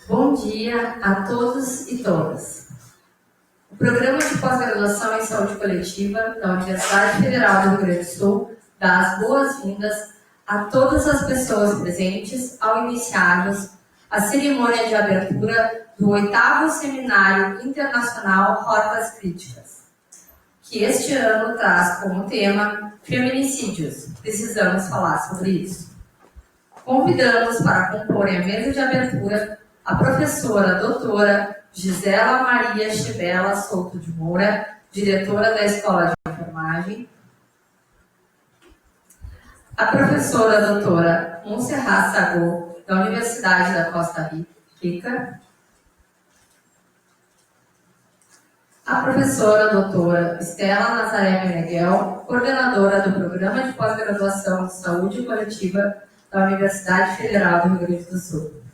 Bom dia a todos e todas. O Programa de Pós-Graduação em Saúde Coletiva da Universidade Federal do Rio Grande do Sul dá as boas-vindas a todas as pessoas presentes ao iniciarmos a cerimônia de abertura do 8º Seminário Internacional Rotas Críticas, que este ano traz como tema Feminicídios. Precisamos falar sobre isso. Convidamos para comporem a mesa de abertura a professora doutora Gisela Maria Chibela Souto de Moura, diretora da Escola de Enfermagem, a professora doutora Montserrat Sagô, da Universidade da Costa Rica, a professora doutora Estela Nazaré Meneghel, coordenadora do Programa de Pós-Graduação de Saúde Coletiva da Universidade Federal do Rio Grande do Sul.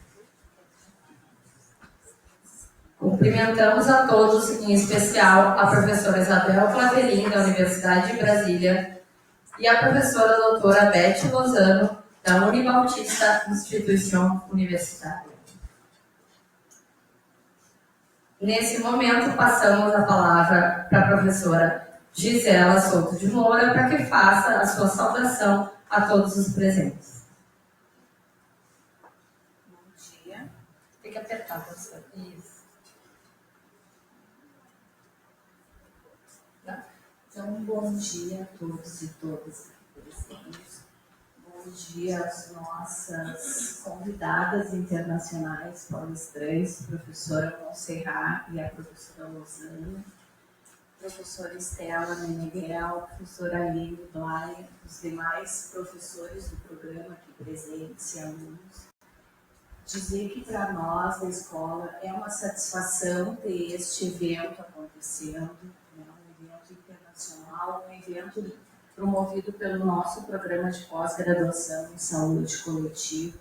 Cumprimentamos a todos, em especial a professora Isabel Claverin, da Universidade de Brasília, e a professora doutora Beth Lozano, da Unibautista Instituição Universitária. Nesse momento, passamos a palavra para a professora Gisela Souto de Moura, para que faça a sua saudação a todos os presentes. Bom dia. Tem que apertar, professora. Isso. Então, bom dia a todos e todas presentes. Bom dia às nossas convidadas internacionais, palestrantes, professora Montserrat e a professora Lozano, professora Estela Meneghel, professora Aline Blaia, os demais professores do programa aqui presentes e alunos. Dizer que para nós da escola é uma satisfação ter este evento acontecendo, né? Um evento internacional, um evento promovido pelo nosso programa de pós-graduação em saúde coletiva.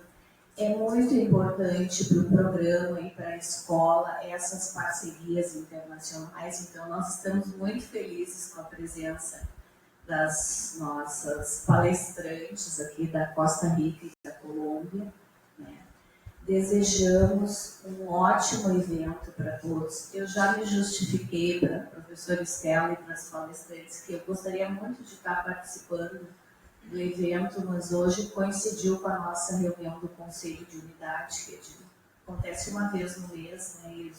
É muito importante para o programa e para a escola essas parcerias internacionais, então nós estamos muito felizes com a presença das nossas palestrantes aqui da Costa Rica e da Colômbia, né? Desejamos um ótimo evento para todos. Eu já me justifiquei para a professora Estela e para as palestrantes que eu gostaria muito de estar participando do evento, mas hoje coincidiu com a nossa reunião do Conselho de Unidade, que acontece uma vez no mês, né,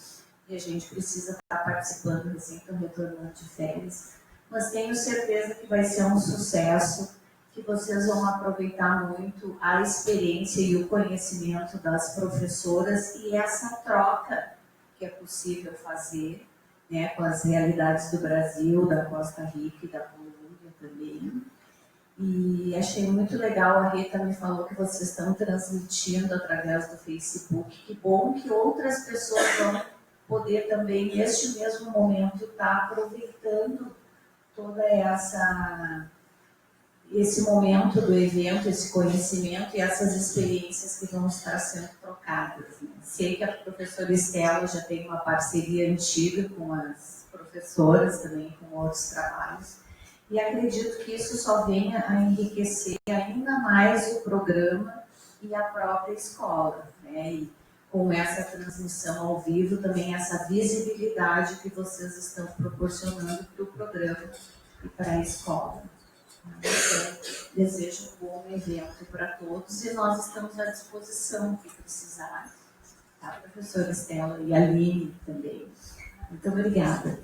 e a gente precisa estar participando, assim, estou retornando de férias. Mas tenho certeza que vai ser um sucesso, que vocês vão aproveitar muito a experiência e o conhecimento das professoras e essa troca que é possível fazer, né, com as realidades do Brasil, da Costa Rica e da Colômbia também. E achei muito legal, a Rita me falou que vocês estão transmitindo através do Facebook. Que bom que outras pessoas vão poder também, neste mesmo momento, estar aproveitando toda esse momento do evento, esse conhecimento e essas experiências que vão estar sendo trocadas, né? Sei que a professora Estela já tem uma parceria antiga com as professoras, também com outros trabalhos, e acredito que isso só venha a enriquecer ainda mais o programa e a própria escola, né? E com essa transmissão ao vivo, também essa visibilidade que vocês estão proporcionando para o programa e para a escola. Então, desejo um bom evento para todos e nós estamos à disposição que precisar, tá, professora Estela e a Aline também. Muito obrigada.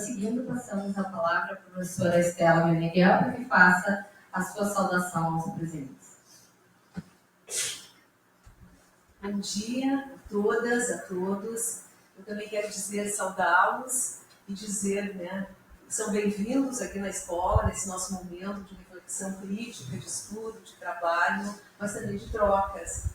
Seguindo, passamos a palavra à professora Estela Meneghel para que faça a sua saudação aos presentes. Bom dia a todas, a todos. Eu também quero dizer, saudá-los e dizer, né, que são bem-vindos aqui na escola, nesse nosso momento de reflexão crítica, de estudo, de trabalho, mas também de trocas.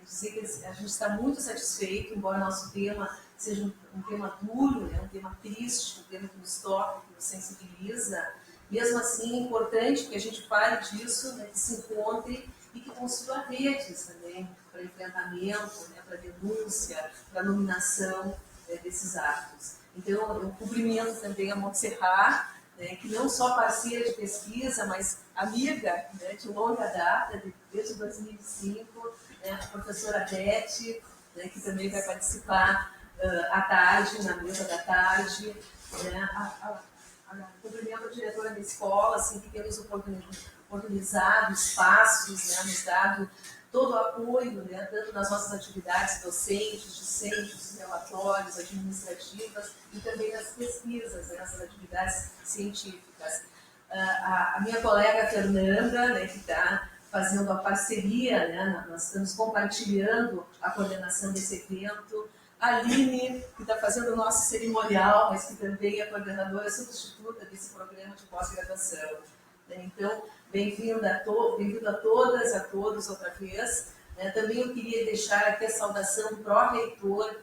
Dizer que a gente está muito satisfeito, embora nosso tema seja um tema duro, né, um tema triste, um tema que nos toca, que nos sensibiliza. Mesmo assim, é importante que a gente fale disso, né, que se encontre e que construa redes também para enfrentamento, né, para denúncia, para nominação desses atos. Então, eu cumprimento também a Montserrat, né, que não só parceira de pesquisa, mas amiga, né, de longa data, desde 2005, né, a professora Beth, né, que também vai participar à tarde, na mesa da tarde, né, cumprimento a diretora da escola, assim, que tem nos oportunizado espaços, né, nos dado todo o apoio, né, tanto nas nossas atividades docentes, discentes, relatórios, administrativas e também nas pesquisas, né, nas atividades científicas. A minha colega Fernanda, né, que está fazendo a parceria, né, nós estamos compartilhando a coordenação desse evento. A Aline, que está fazendo o nosso cerimonial, mas que também é coordenadora substituta desse programa de pós-graduação. Então, bem-vindo a todas, a todos outra vez. Também eu queria deixar aqui a saudação do pró-reitor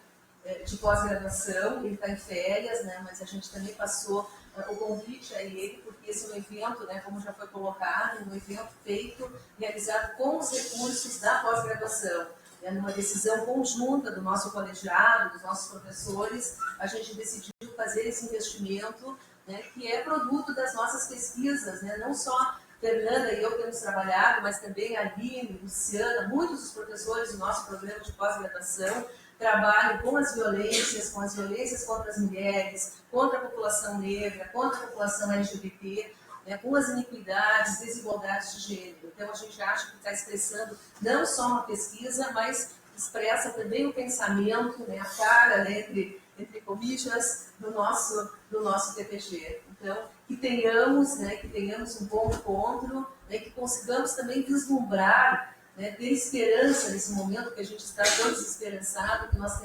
de pós-graduação, ele está em férias, né, mas a gente também passou o convite a ele, porque esse é um evento, né, como já foi colocado, um evento feito, realizado com os recursos da pós-graduação. Numa decisão conjunta do nosso colegiado, dos nossos professores, a gente decidiu fazer esse investimento, né, que é produto das nossas pesquisas, né, não só Fernanda e eu temos trabalhado, mas também a Aline, Luciana, muitos dos professores do nosso programa de pós-graduação trabalham com as violências contra as mulheres, contra a população negra, contra a população LGBT, né, com as iniquidades, desigualdades de gênero. Então, a gente acha que está expressando não só uma pesquisa, mas expressa também o pensamento, né, a cara, né, entre comillas, do nosso TPG. Então, que tenhamos um bom encontro, né, que consigamos também vislumbrar, né, ter esperança nesse momento que a gente está tão desesperançado, que nós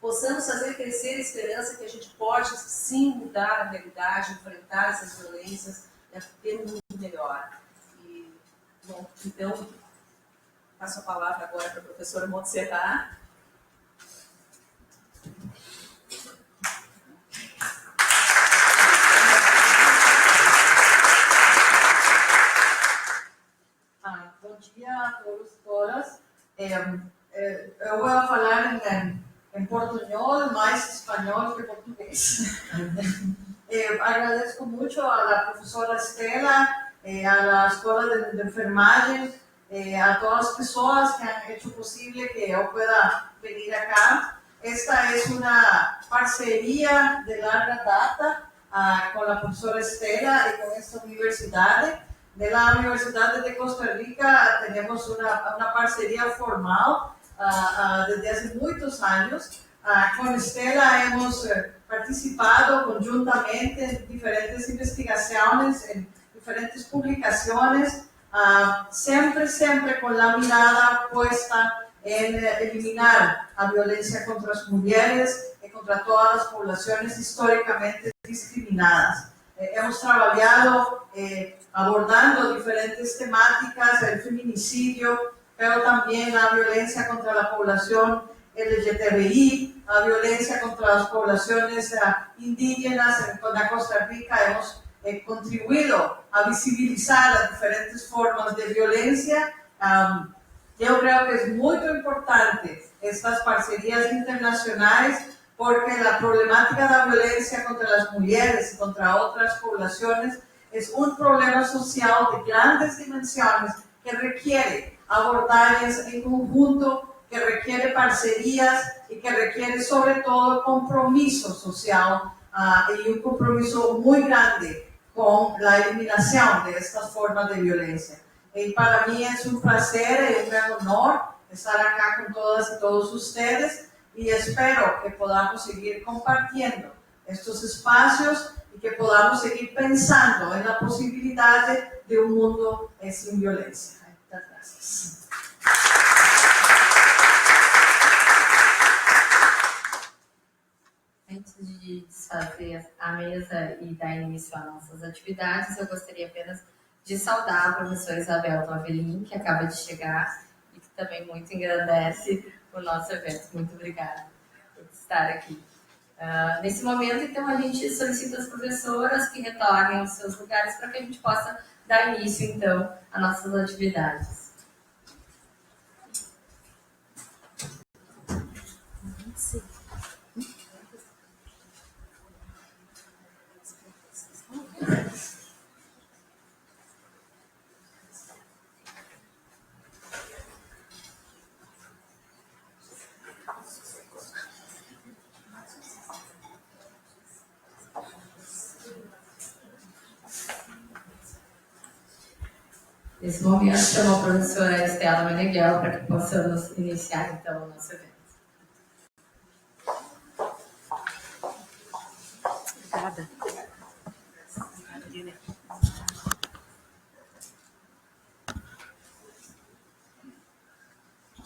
possamos fazer crescer a esperança que a gente pode, sim, mudar a realidade, enfrentar essas violências, né, ter um mundo melhor. E, bom, então, passo a palavra agora para a professora Montserrat. Bom dia a todos e todas. Eu vou falar em portunhol, mais espanhol que português. Agradezco mucho a la profesora Estela, a la Escuela de Enfermagem, a todas las personas que han hecho posible que yo pueda venir acá. Esta es una parcería de larga data con la profesora Estela y con esta universidad. De la Universidad de Costa Rica tenemos una parcería formal desde hace muchos años. Con Estela hemos participado conjuntamente en diferentes investigaciones, en diferentes publicaciones, siempre con la mirada puesta en eliminar la violencia contra las mujeres y contra todas las poblaciones históricamente discriminadas. Hemos trabajado abordando diferentes temáticas, el feminicidio, pero también la violencia contra la población LGTBI, la violencia contra las poblaciones indígenas. En Costa Rica hemos contribuido a visibilizar las diferentes formas de violencia. Yo creo que es muy importante estas parcerías internacionales porque la problemática de la violencia contra las mujeres y contra otras poblaciones es un problema social de grandes dimensiones que requiere abordajes en conjunto, que requiere parcerías y que requiere sobre todo compromiso social y un compromiso muy grande con la eliminación de estas formas de violencia. Y para mí es un placer y un gran honor estar acá con todas y todos ustedes y espero que podamos seguir compartiendo estos espacios y que podamos seguir pensando en la posibilidad de un mundo sin violencia. Muchas gracias. Antes de desfazer a mesa e dar início às nossas atividades, eu gostaria apenas de saudar a professora Isabel Novelin, que acaba de chegar e que também muito engrandece o nosso evento. Muito obrigada por estar aqui. Nesse momento, então, a gente solicita às professoras que retornem aos seus lugares para que a gente possa dar início, então, às nossas atividades. Nesse momento, chamo a professora Estela Meneghel para que possamos iniciar, então, o nosso evento. Obrigada.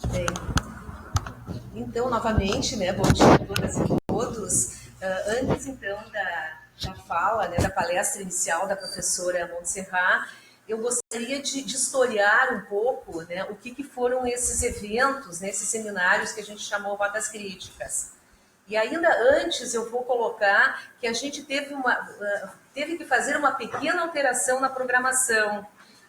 Bem, então, novamente, né, bom dia a todas e todos. Antes, então, da fala, né, da palestra inicial da professora Montserrat, eu gostaria de historiar um pouco, né, o que foram esses eventos, né, esses seminários que a gente chamou Rotas Críticas. E ainda antes eu vou colocar que a gente teve que fazer uma pequena alteração na programação.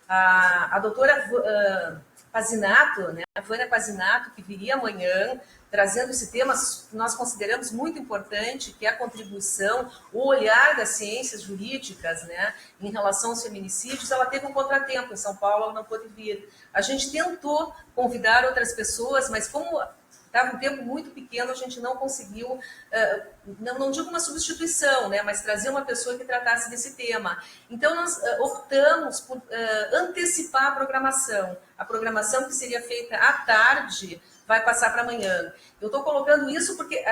A doutora Pazinato, né, a Vânia Pazinato, que viria amanhã, trazendo esse tema que nós consideramos muito importante, que é a contribuição, o olhar das ciências jurídicas, né, em relação aos feminicídios, ela teve um contratempo em São Paulo, ela não pôde vir. A gente tentou convidar outras pessoas, mas como estava um tempo muito pequeno, a gente não conseguiu, não digo uma substituição, né, mas trazer uma pessoa que tratasse desse tema. Então, nós optamos por antecipar a programação que seria feita à tarde, vai passar para amanhã. Eu estou colocando isso porque,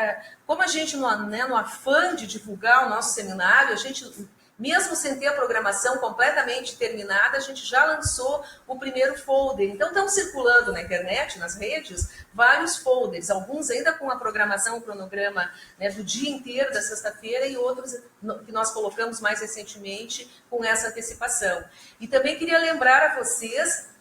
como a gente, no afã de divulgar o nosso seminário, a gente, mesmo sem ter a programação completamente terminada, a gente já lançou o primeiro folder. Então, estão circulando na internet, nas redes, vários folders, alguns ainda com a programação, o cronograma, né, do dia inteiro da sexta-feira, e outros que nós colocamos mais recentemente com essa antecipação. E também queria lembrar a vocês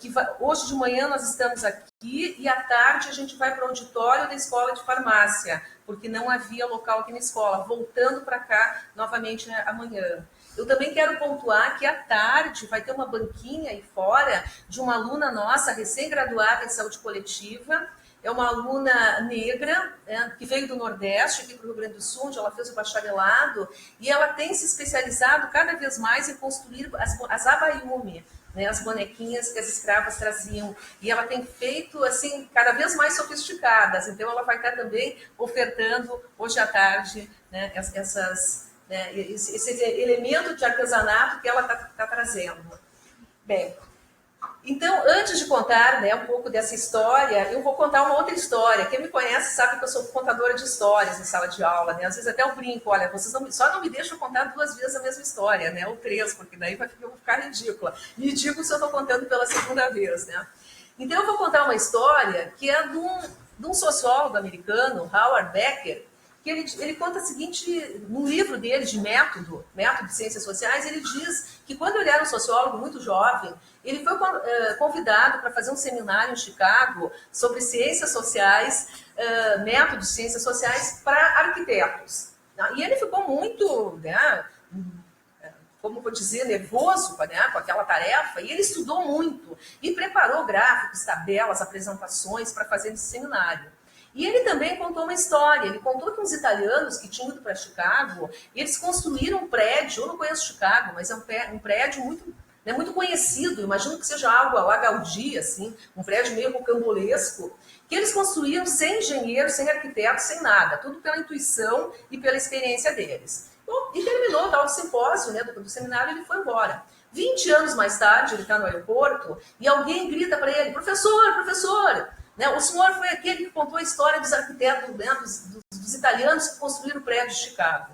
que hoje de manhã nós estamos aqui e à tarde a gente vai para o auditório da Escola de Farmácia, porque não havia local aqui na escola, voltando para cá novamente amanhã. Eu também quero pontuar que à tarde vai ter uma banquinha aí fora de uma aluna nossa, recém-graduada em saúde coletiva. É uma aluna negra, né, que veio do Nordeste, aqui para o Rio Grande do Sul, onde ela fez o bacharelado, e ela tem se especializado cada vez mais em construir as abaiume, né, as bonequinhas que as escravas traziam. E ela tem feito, assim, cada vez mais sofisticadas. Então, ela vai estar também ofertando, hoje à tarde, né, esse elemento de artesanato que ela está trazendo. Bem, então, antes de contar, né, um pouco dessa história, eu vou contar uma outra história. Quem me conhece sabe que eu sou contadora de histórias em sala de aula, né? Às vezes até eu brinco, olha, vocês só não me deixam contar 2 vezes a mesma história, né? Ou 3, porque daí eu vou ficar ridícula. Me digo se eu estou contando pela segunda vez, né? Então, eu vou contar uma história que é de um sociólogo americano, Howard Becker, que ele conta o seguinte, no livro dele de método de ciências sociais, ele diz que quando ele era um sociólogo muito jovem, ele foi convidado para fazer um seminário em Chicago sobre ciências sociais, método de ciências sociais para arquitetos. E ele ficou muito, né, como vou dizer, nervoso, né, com aquela tarefa, e ele estudou muito e preparou gráficos, tabelas, apresentações para fazer esse seminário. E ele também contou uma história. Ele contou que uns italianos que tinham ido para Chicago, eles construíram um prédio, eu não conheço Chicago, mas é um prédio muito conhecido, imagino que seja algo à la Gaudí, assim, um prédio meio rocambolesco, que eles construíram sem engenheiros, sem arquitetos, sem nada, tudo pela intuição e pela experiência deles. Bom, e terminou o simpósio, né, do seminário, e ele foi embora. 20 anos mais tarde, ele está no aeroporto, e alguém grita para ele, professor, né, o senhor foi aquele que contou a história dos arquitetos, né, dos italianos que construíram o prédio de Chicago.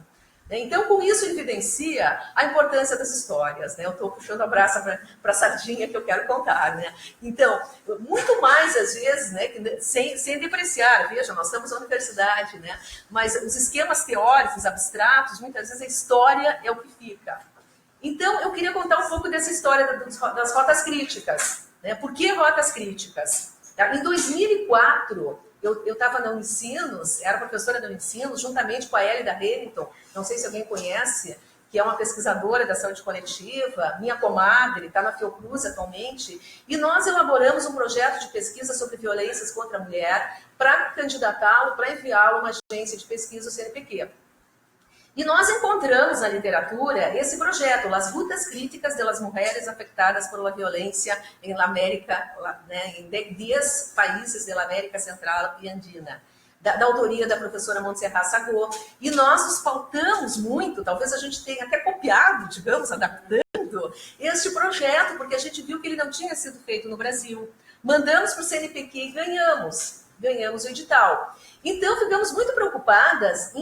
Então, com isso, evidencia a importância das histórias. Né? Eu estou puxando a braça para a sardinha que eu quero contar. Né? Então, muito mais, às vezes, né, sem depreciar. Veja, nós estamos na universidade, né? Mas os esquemas teóricos, abstratos, muitas vezes a história é o que fica. Então, eu queria contar um pouco dessa história das rotas críticas. Né? Por que rotas críticas? Em 2004... Eu estava na Unicinos, era professora da Unicinos, juntamente com a Elida Hamilton, não sei se alguém conhece, que é uma pesquisadora da saúde coletiva, minha comadre, está na Fiocruz atualmente, e nós elaboramos um projeto de pesquisa sobre violências contra a mulher para candidatá-lo, para enviá-lo a uma agência de pesquisa, o CNPq. E nós encontramos na literatura esse projeto, Las Rutas Críticas de las Mujeres Afectadas por la Violencia em la América, né, em 10 países da América Central e Andina, da autoria da professora Montserrat Sagot. E nós nos pautamos muito, talvez a gente tenha até copiado, digamos, adaptando lindo este projeto, porque a gente viu que ele não tinha sido feito no Brasil. Mandamos para o CNPq e ganhamos o edital. Então, ficamos muito preocupadas,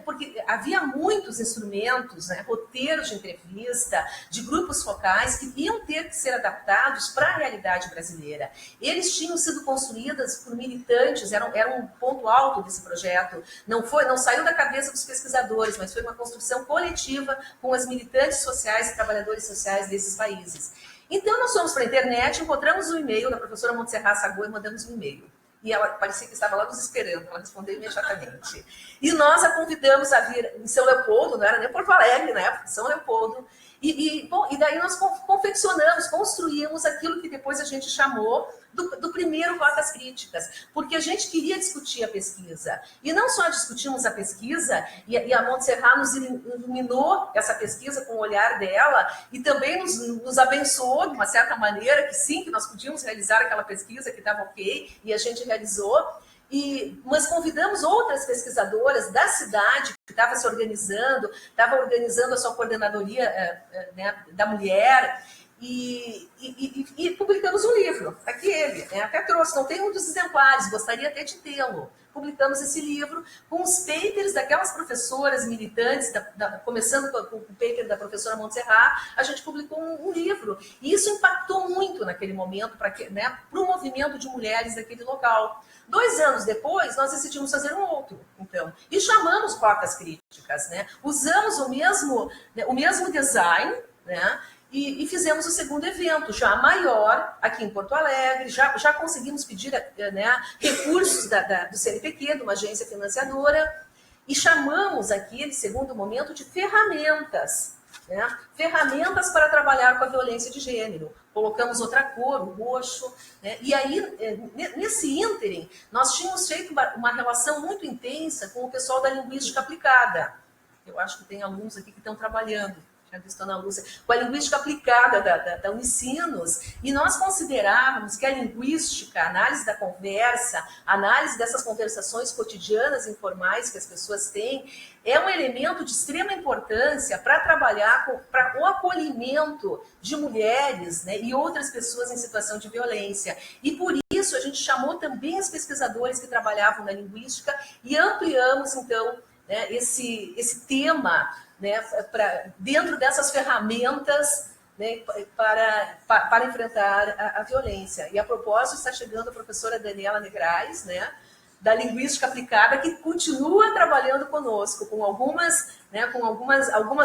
porque havia muitos instrumentos, né, roteiros de entrevista, de grupos focais, que iam ter que ser adaptados para a realidade brasileira. Eles tinham sido construídos por militantes, era um ponto alto desse projeto. Não saiu da cabeça dos pesquisadores, mas foi uma construção coletiva com as militantes sociais e trabalhadores sociais desses países. Então, nós fomos para a internet, encontramos um e-mail da professora Montserrat Sagô e mandamos um e-mail. E ela parecia que estava lá nos esperando, ela respondeu imediatamente. E nós a convidamos a vir em São Leopoldo, não era nem Porto Alegre na época, São Leopoldo. E daí nós confeccionamos, construímos aquilo que depois a gente chamou do primeiro Cotas Críticas, porque a gente queria discutir a pesquisa. E não só discutimos a pesquisa, e a Montserrat nos iluminou essa pesquisa com o olhar dela, e também nos abençoou de uma certa maneira, que sim, que nós podíamos realizar aquela pesquisa, que estava ok, e a gente realizou. Mas convidamos outras pesquisadoras da cidade que estava organizando a sua coordenadoria da mulher, e publicamos um livro, aquele, até trouxe, não tem muitos exemplares, gostaria até de tê-lo. Publicamos esse livro com os papers daquelas professoras militantes, começando com o paper da professora Montserrat, a gente publicou um livro. E isso impactou muito naquele momento para o movimento de mulheres daquele local. 2 anos depois, nós decidimos fazer um outro, então, e chamamos Cotas Críticas, né? Usamos o mesmo design, né? E fizemos o segundo evento, já maior, aqui em Porto Alegre, já conseguimos pedir recursos do CNPq, de uma agência financiadora, e chamamos aquele segundo momento de ferramentas, né? Ferramentas para trabalhar com a violência de gênero. Colocamos outra cor, o roxo, né? E aí, nesse ínterim, nós tínhamos feito uma relação muito intensa com o pessoal da linguística aplicada. Eu acho que tem alunos aqui que estão trabalhando, com a linguística aplicada da Unicinos, e nós considerávamos que a linguística, a análise da conversa, a análise dessas conversações cotidianas informais que as pessoas têm, é um elemento de extrema importância para trabalhar para o acolhimento de mulheres, né, e outras pessoas em situação de violência. E por isso a gente chamou também os pesquisadores que trabalhavam na linguística e ampliamos, então, né, esse tema, né, dentro dessas ferramentas, né, para enfrentar a violência. E a propósito está chegando a professora Daniela Negrais, né, da Linguística Aplicada, que continua trabalhando conosco, com algumas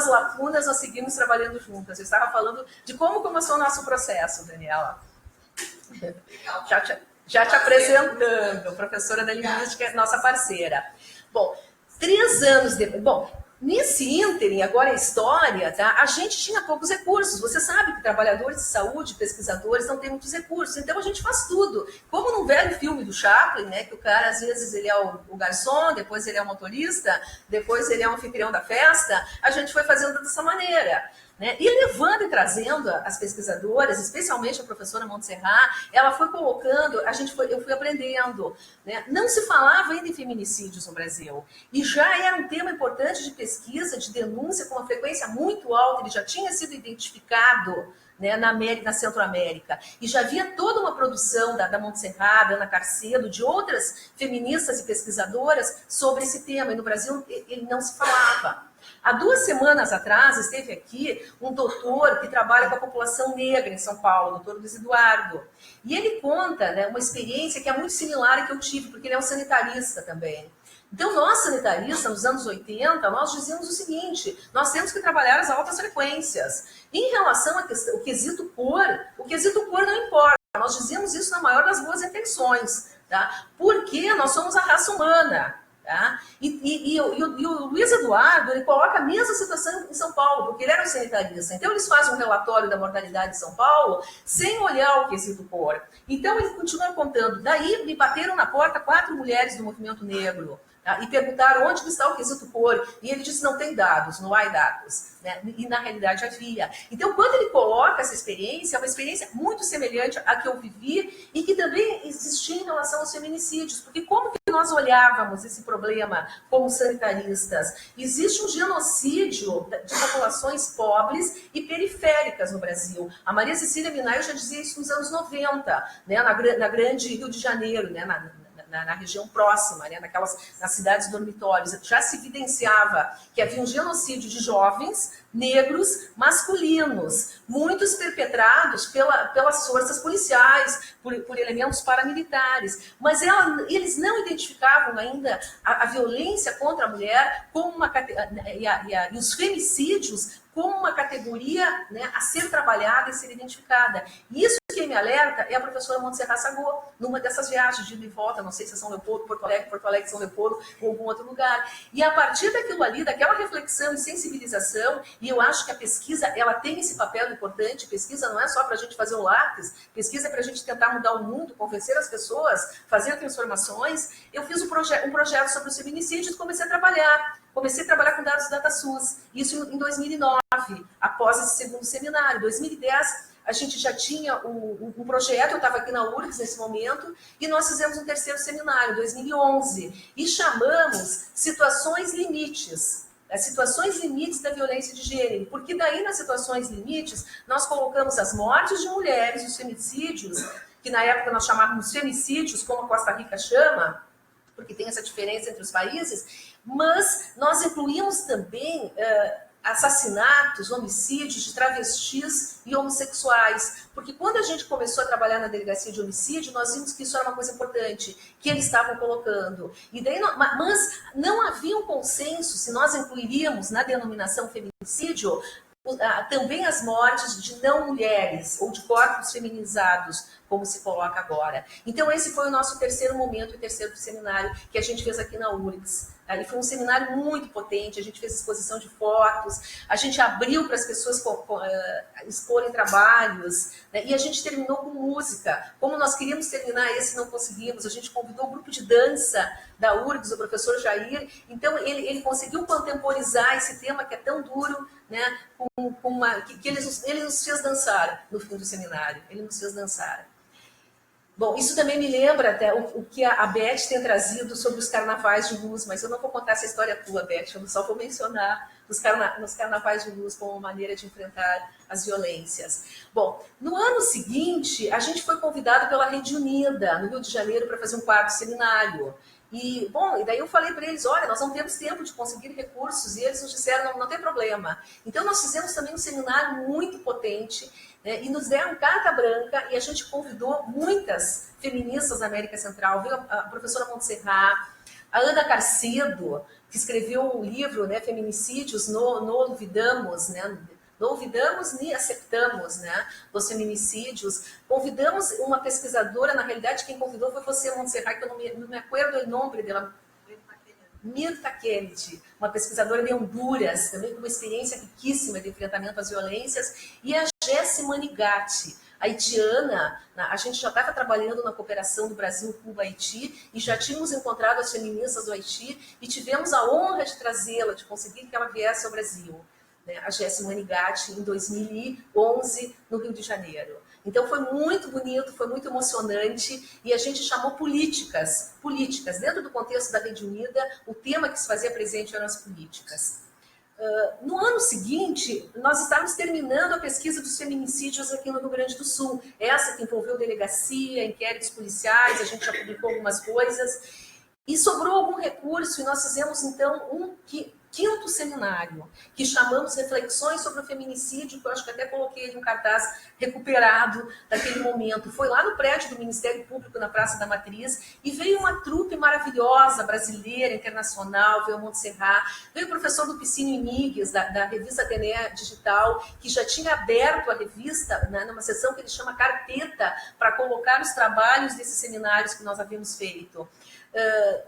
lacunas, nós seguimos trabalhando juntas. Eu estava falando de como começou o nosso processo, Daniela. Já te apresentando, a professora da Linguística, nossa parceira. Bom, 3 anos depois... Bom, nesse ínterim, agora a história, tá? A gente tinha poucos recursos. Você sabe que trabalhadores de saúde, pesquisadores, não têm muitos recursos. Então, a gente faz tudo. Como num velho filme do Chaplin, né? Que o cara, às vezes, ele é o garçom, depois ele é o motorista, depois ele é o anfitrião da festa. A gente foi fazendo dessa maneira, né? E levando e trazendo as pesquisadoras, especialmente a professora Montserrat, ela foi colocando, eu fui aprendendo, né? Não se falava ainda em feminicídios no Brasil, e já era um tema importante de pesquisa, de denúncia, com uma frequência muito alta, ele já tinha sido identificado, né, na Centro-América, e já havia toda uma produção da Montserrat, da Ana Carcedo, de outras feministas e pesquisadoras sobre esse tema, e no Brasil ele não se falava. Há 2 semanas atrás, esteve aqui um doutor que trabalha com a população negra em São Paulo, o doutor Luiz Eduardo. E ele conta, né, uma experiência que é muito similar à que eu tive, porque ele é um sanitarista também. Então, nós sanitaristas, nos anos 80, nós dizíamos o seguinte: nós temos que trabalhar as altas frequências. Em relação ao quesito cor, o quesito cor não importa. Nós dizíamos isso na maior das boas intenções, tá? Porque nós somos a raça humana. Tá? E o Luiz Eduardo, ele coloca a mesma situação em São Paulo, porque ele era um sanitarista. Então, eles fazem um relatório da mortalidade de São Paulo sem olhar o quesito cor. Então, ele continua contando. Daí, me bateram na porta 4 mulheres do movimento negro, E perguntaram onde está o quesito cor, e ele disse não tem dados, não há dados, né? E na realidade havia. Então, quando ele coloca essa experiência, é uma experiência muito semelhante à que eu vivi e que também existia em relação aos feminicídios, porque como que nós olhávamos esse problema como sanitaristas? Existe um genocídio de populações pobres e periféricas no Brasil. A Maria Cecília Minayo já dizia isso nos anos 90, né? na grande Rio de Janeiro, né? Na região próxima, né, nas cidades dormitórios, já se evidenciava que havia um genocídio de jovens negros masculinos, muitos perpetrados pelas forças policiais, por elementos paramilitares. Mas eles não identificavam ainda a violência contra a mulher como e os femicídios como uma categoria, né, a ser trabalhada e ser identificada. E isso quem me alerta é a professora Montserrat Sagô, numa dessas viagens de ida e volta, não sei se é São Leopoldo, Porto Alegre, São Leopoldo ou algum outro lugar. E a partir daquilo ali, daquela reflexão e sensibilização, e eu acho que a pesquisa, ela tem esse papel importante, pesquisa não é só para a gente fazer o lápis, pesquisa é para a gente tentar mudar o mundo, convencer as pessoas, fazer transformações. Eu fiz um projeto sobre os feminicídios e comecei a trabalhar com dados do DataSUS, isso em 2009, após esse segundo seminário. Em 2010, a gente já tinha um projeto, eu estava aqui na URGS nesse momento, e nós fizemos um terceiro seminário, em 2011, e chamamos situações limites, as situações limites da violência de gênero, porque daí nas situações limites nós colocamos as mortes de mulheres, os femicídios, que na época nós chamávamos femicídios, como a Costa Rica chama, porque tem essa diferença entre os países, mas nós incluímos também assassinatos, homicídios de travestis e homossexuais, porque quando a gente começou a trabalhar na delegacia de homicídio, nós vimos que isso era uma coisa importante, que eles estavam colocando. E daí, mas não havia um consenso se nós incluiríamos na denominação feminicídio também as mortes de não mulheres ou de corpos feminizados, como se coloca agora. Então esse foi o nosso terceiro momento, o terceiro seminário que a gente fez aqui na URGS. E foi um seminário muito potente, a gente fez exposição de fotos, a gente abriu para as pessoas exporem trabalhos, né? E a gente terminou com música. Como nós queríamos terminar esse, não conseguimos, a gente convidou o grupo de dança da URGS, o professor Jair, então ele conseguiu contemporizar esse tema que é tão duro, né? Que ele nos fez dançar no fim do seminário, ele nos fez dançar. Bom, isso também me lembra até o que a Beth tem trazido sobre os carnavais de luz, mas eu não vou contar essa história tua, Beth, eu só vou mencionar nos carnavais de luz como uma maneira de enfrentar as violências. Bom, no ano seguinte, a gente foi convidado pela Rede Unida, no Rio de Janeiro, para fazer um quarto seminário. E, bom, e daí eu falei para eles, olha, nós não temos tempo de conseguir recursos, e eles nos disseram, não tem problema. Então, nós fizemos também um seminário muito potente, né, e nos deram carta branca, e a gente convidou muitas feministas da América Central, viu? A professora Montserrat, a Ana Carcedo, que escreveu o livro, né, Feminicídios, no olvidamos, né, não olvidamos nem aceptamos, né, dos feminicídios. Convidamos uma pesquisadora, na realidade quem convidou foi você, Montserrat, que eu não me acuerdo o nome dela, Mirta Kennedy, uma pesquisadora de Honduras, também com uma experiência riquíssima de enfrentamento às violências, e a Jessie Manigatti, haitiana. A gente já estava trabalhando na cooperação do Brasil com o Haiti e já tínhamos encontrado as feministas do Haiti e tivemos a honra de trazê-la, de conseguir que ela viesse ao Brasil, né? A Jessie Manigatti, em 2011, no Rio de Janeiro. Então foi muito bonito, foi muito emocionante e a gente chamou políticas. Dentro do contexto da Rede Unida, o tema que se fazia presente eram as políticas. No ano seguinte, nós estávamos terminando a pesquisa dos feminicídios aqui no Rio Grande do Sul. Essa que envolveu delegacia, inquéritos policiais, a gente já publicou algumas coisas. E sobrou algum recurso e nós fizemos, então, um quinto seminário, que chamamos Reflexões sobre o Feminicídio, que eu acho que até coloquei um cartaz recuperado daquele momento. Foi lá no prédio do Ministério Público, na Praça da Matriz, e veio uma trupe maravilhosa, brasileira, internacional, veio a Montserrat, veio o professor Lupicínio Inigues, da revista Atenea Digital, que já tinha aberto a revista, né, numa sessão que ele chama Carpeta, para colocar os trabalhos desses seminários que nós havíamos feito.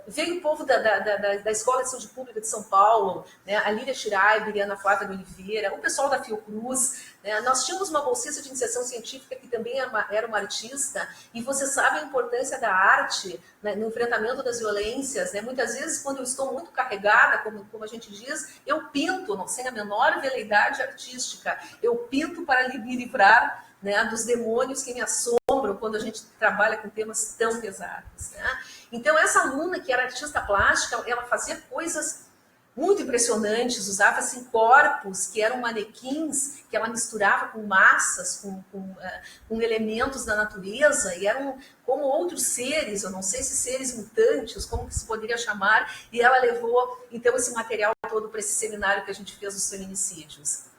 veio o povo da Escola de Saúde Pública de São Paulo, né? A Lília Schreiber e a Ana Flávia de Oliveira, o pessoal da Fiocruz, né? Nós tínhamos uma bolsista de iniciação científica que também era uma artista, e você sabe a importância da arte, né, no enfrentamento das violências, né? Muitas vezes, quando eu estou muito carregada, como a gente diz, eu pinto, sem a menor veleidade artística, eu pinto para me livrar, né, dos demônios que me assombram quando a gente trabalha com temas tão pesados, né? Então, essa aluna que era artista plástica, ela fazia coisas muito impressionantes, usava assim, corpos que eram manequins, que ela misturava com massas, com elementos da natureza, e eram como outros seres, eu não sei se seres mutantes, como que se poderia chamar, e ela levou, então, esse material todo para esse seminário que a gente fez dos feminicídios.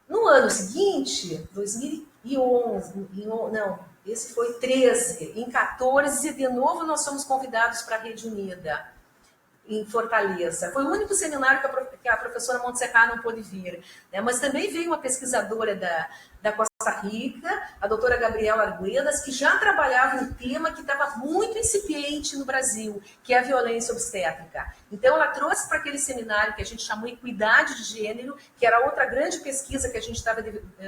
No ano seguinte, 2011, não, esse foi 13, em 14, de novo nós fomos convidados para a Rede Unida, em Fortaleza. Foi o único seminário que a professora Montserrat não pôde vir, né? Mas também veio uma pesquisadora da Costa Rica, a doutora Gabriela Arguedas, que já trabalhava um tema que estava muito incipiente no Brasil, que é a violência obstétrica. Então, ela trouxe para aquele seminário que a gente chamou Equidade de Gênero, que era outra grande pesquisa que a gente estava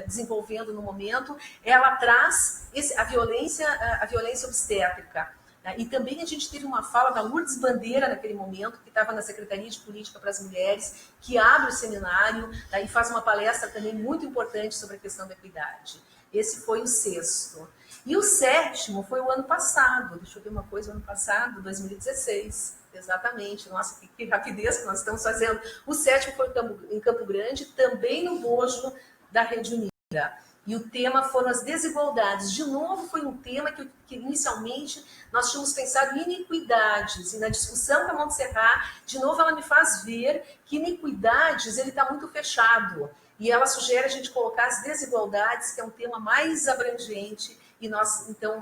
desenvolvendo no momento. Ela traz a violência obstétrica. E também a gente teve uma fala da Lourdes Bandeira naquele momento, que estava na Secretaria de Política para as Mulheres, que abre o seminário, e faz uma palestra também muito importante sobre a questão da equidade. Esse foi o 6º. E o 7º foi o ano passado, deixa eu ver uma coisa, o ano passado, 2016, exatamente. Nossa, que rapidez que nós estamos fazendo. O 7º foi em Campo Grande, também no bojo da Rede Unida. E o tema foram as desigualdades. De novo, foi um tema que inicialmente nós tínhamos pensado em iniquidades. E na discussão com a Montserrat, de novo, ela me faz ver que iniquidades ele está muito fechado. E ela sugere a gente colocar as desigualdades, que é um tema mais abrangente. E nós, então,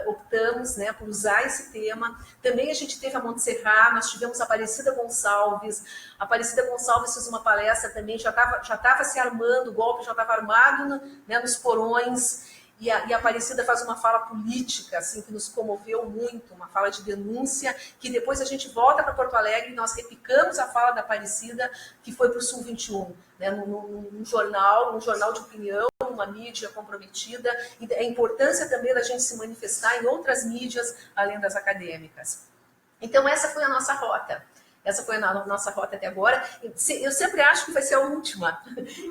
optamos, né, por usar esse tema. Também a gente teve a Montserrat, nós tivemos a Aparecida Gonçalves. A Aparecida Gonçalves fez uma palestra também, já estava se armando, o golpe já estava armado, né, nos porões. E a Aparecida faz uma fala política, assim, que nos comoveu muito, uma fala de denúncia, que depois a gente volta para Porto Alegre e nós replicamos a fala da Aparecida, que foi para o Sul 21, né, num jornal de opinião, uma mídia comprometida, e a importância também da gente se manifestar em outras mídias, além das acadêmicas. Então, essa foi a nossa rota. Essa foi a nossa rota até agora. Eu sempre acho que vai ser a última.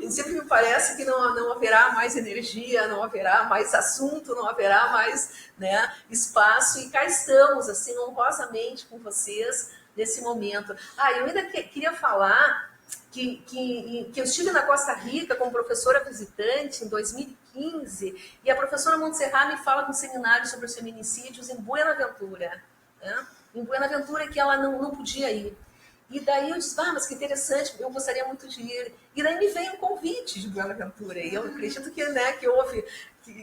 E sempre me parece que não haverá mais energia, não haverá mais assunto, não haverá mais, né, espaço. E cá estamos, assim, honrosamente com vocês nesse momento. Eu ainda queria falar que eu estive na Costa Rica como professora visitante em 2015, e a professora Montserrat me fala de um seminário sobre os feminicídios em Buenaventura, né? Em Buenaventura, que ela não podia ir. E daí eu disse, mas que interessante, eu gostaria muito de ir. E daí me veio um convite de Buenaventura, e eu acredito que, né, que houve,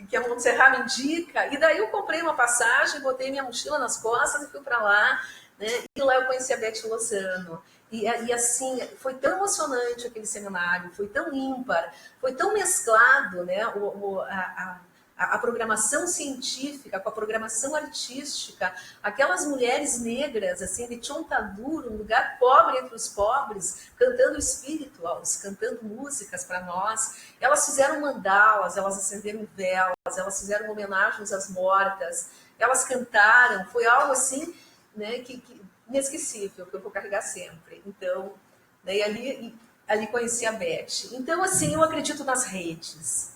que a Montserrat me indica, e daí eu comprei uma passagem, botei minha mochila nas costas e fui para lá, né? E lá eu conheci a Beth Lozano. E assim, foi tão emocionante aquele seminário, foi tão ímpar, foi tão mesclado, né, a programação científica com a programação artística, aquelas mulheres negras, assim, de Chontaduro, um lugar pobre entre os pobres, cantando espirituals, cantando músicas para nós. Elas fizeram mandalas, elas acenderam velas, elas fizeram homenagens às mortas, elas cantaram, foi algo assim, né, que inesquecível, que eu vou carregar sempre. Então, daí ali conheci a Beth. Então, assim, eu acredito nas redes.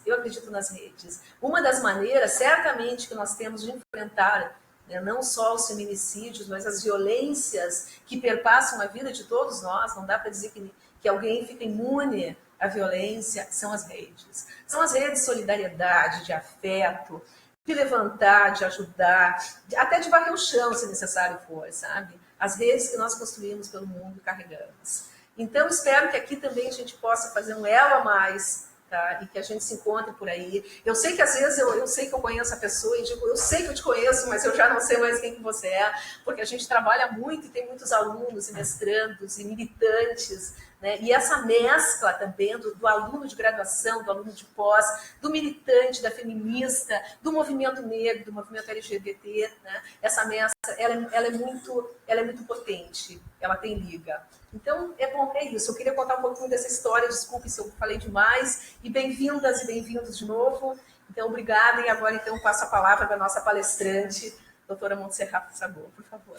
Uma das maneiras, certamente, que nós temos de enfrentar, né, não só os feminicídios, mas as violências que perpassam a vida de todos nós, não dá para dizer que alguém fica imune à violência, são as redes. São as redes de solidariedade, de afeto, de levantar, de ajudar, até de varrer o chão, se necessário for, sabe? As redes que nós construímos pelo mundo e carregamos. Então, espero que aqui também a gente possa fazer um elo a mais, tá? E que a gente se encontre por aí. Eu sei que às vezes eu sei que eu conheço a pessoa e digo, eu sei que eu te conheço, mas eu já não sei mais quem que você é, porque a gente trabalha muito e tem muitos alunos e mestrandos e militantes, né? E essa mescla também do aluno de graduação, do aluno de pós, do militante, da feminista, do movimento negro, do movimento LGBT, né? Essa mescla, ela é muito potente, ela tem liga. Então, é isso. Eu queria contar um pouquinho dessa história, desculpe se eu falei demais, e bem-vindas e bem-vindos de novo. Então, obrigada, e agora, então, passo a palavra para a nossa palestrante, doutora Montserrat Sabot, por favor.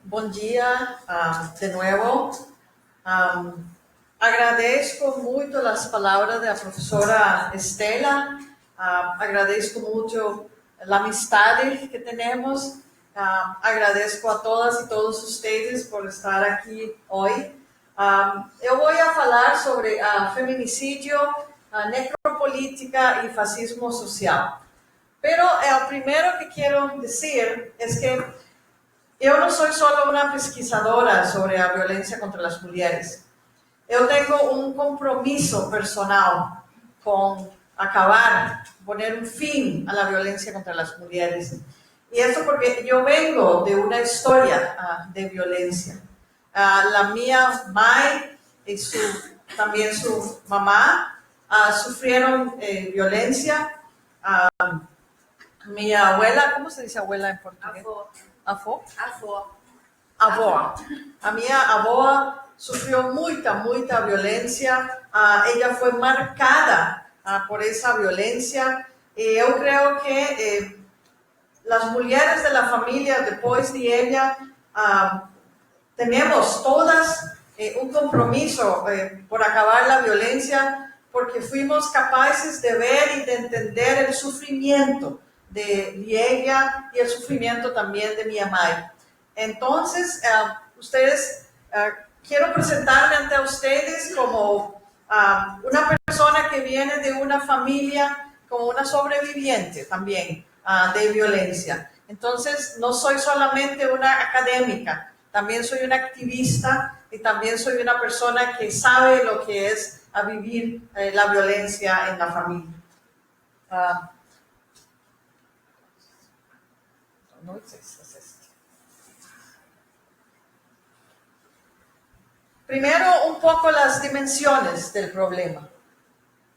Bom dia de nuevo. Agradezco mucho las palabras de la profesora Estela. Agradezco mucho la amistad que tenemos. Agradezco a todas y todos ustedes por estar aquí hoy. Eu voy a falar sobre feminicidio, necropolítica y fascismo social. Pero lo primero que quiero decir es que yo no soy solo una pesquisadora sobre la violencia contra las mujeres. Yo tengo un compromiso personal con acabar, poner un fin a la violencia contra las mujeres. Y eso porque yo vengo de una historia de violencia. La mía, Mai, y también su mamá sufrieron violencia. Mi abuela, ¿cómo se dice abuela en portugués? Avó. Avó. A minha avó sufrió mucha violencia. Ella fue marcada por esa violencia. Yo creo que las mujeres de la familia, después de ella, tenemos todas un compromiso por acabar la violencia, porque fuimos capaces de ver y de entender el sufrimiento de ella y el sufrimiento también de mi mamá. Entonces, quiero presentarme ante ustedes como una persona que viene de una familia, como una sobreviviente también de violencia. Entonces, no soy solamente una académica, también soy una activista y también soy una persona que sabe lo que es vivir la violencia en la familia. No existe esto. Primero, un poco las dimensiones del problema.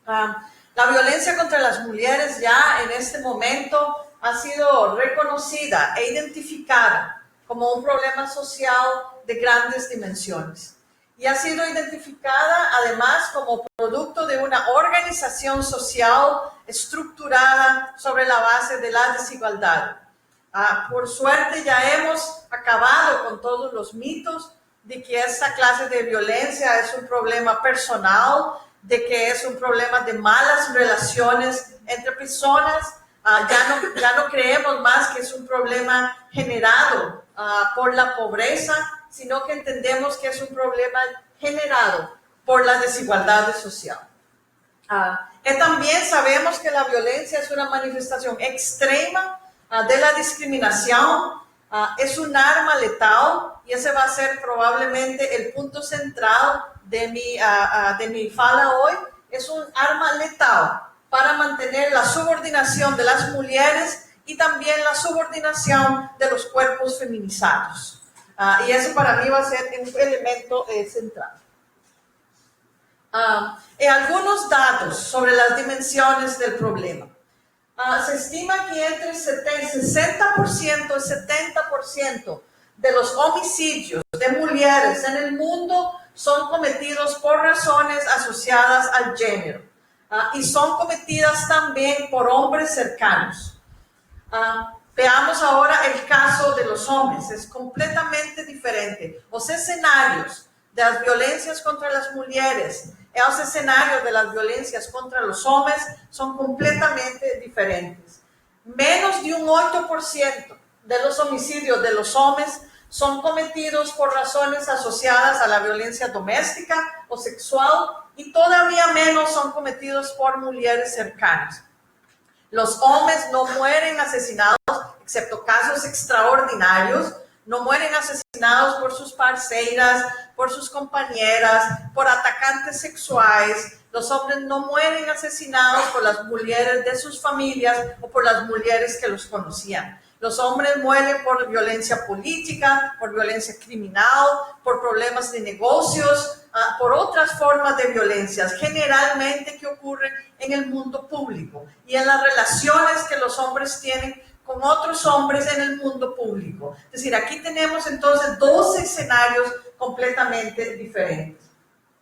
La violencia contra las mujeres ya en este momento ha sido reconocida e identificada como un problema social de grandes dimensiones. Y ha sido identificada además como producto de una organización social estructurada sobre la base de la desigualdad. Por suerte ya hemos acabado con todos los mitos de que esta clase de violencia es un problema personal, de que es un problema de malas relaciones entre personas. Ya no creemos más que es un problema generado por la pobreza, sino que entendemos que es un problema generado por la desigualdad social. Y también sabemos que la violencia es una manifestación extrema de la discriminación, es un arma letal, y ese va a ser probablemente el punto central de mi fala hoy. Es un arma letal para mantener la subordinación de las mujeres y también la subordinación de los cuerpos feminizados. Y eso para mí va a ser un elemento central. Algunos datos sobre las dimensiones del problema. Se estima que entre 60% y 70% de los homicidios de mujeres en el mundo son cometidos por razones asociadas al género y son cometidas también por hombres cercanos. Veamos ahora el caso de los hombres, es completamente diferente. Los escenarios de las violencias contra las mujeres y los escenarios de las violencias contra los hombres son completamente diferentes. Menos de un 8% de los homicidios de los hombres son cometidos por razones asociadas a la violencia doméstica o sexual y todavía menos son cometidos por mujeres cercanas. Los hombres no mueren asesinados, excepto casos extraordinarios, no mueren asesinados por sus parceiras, por sus compañeras, por atacantes sexuales. Los hombres no mueren asesinados por las mujeres de sus familias o por las mujeres que los conocían. Los hombres mueren por violencia política, por violencia criminal, por problemas de negocios, por otras formas de violencias, generalmente que ocurren en el mundo público y en las relaciones que los hombres tienen con otros hombres en el mundo público. Es decir, aquí tenemos entonces dos escenarios completamente diferentes.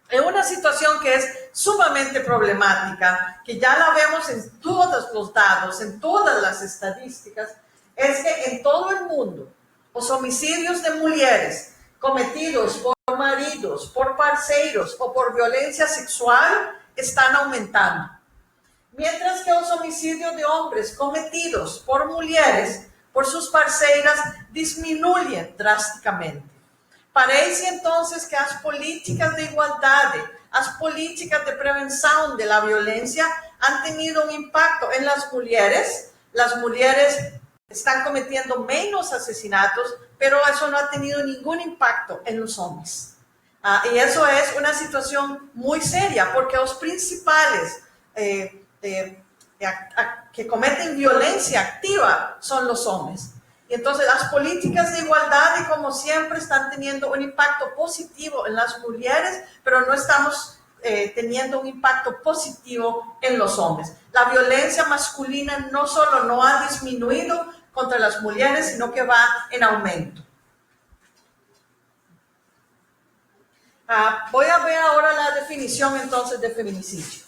En una situación que es sumamente problemática, que ya la vemos en todos los datos, en todas las estadísticas, es que en todo el mundo los homicidios de mujeres cometidos por maridos, por parceiros o por violencia sexual están aumentando. Mientras que los homicidios de hombres cometidos por mujeres, por sus parceiras, disminuyen drásticamente. Parece entonces que las políticas de igualdad, las políticas de prevención de la violencia han tenido un impacto en las mujeres. Las mujeres están cometiendo menos asesinatos, pero eso no ha tenido ningún impacto en los hombres. Y eso es una situación muy seria, porque los principales que cometen violencia activa son los hombres. Y entonces las políticas de igualdad, y como siempre, están teniendo un impacto positivo en las mujeres, pero no estamos teniendo un impacto positivo en los hombres. La violencia masculina no solo no ha disminuido contra las mujeres, sino que va en aumento. Voy a ver ahora la definición entonces de feminicidio.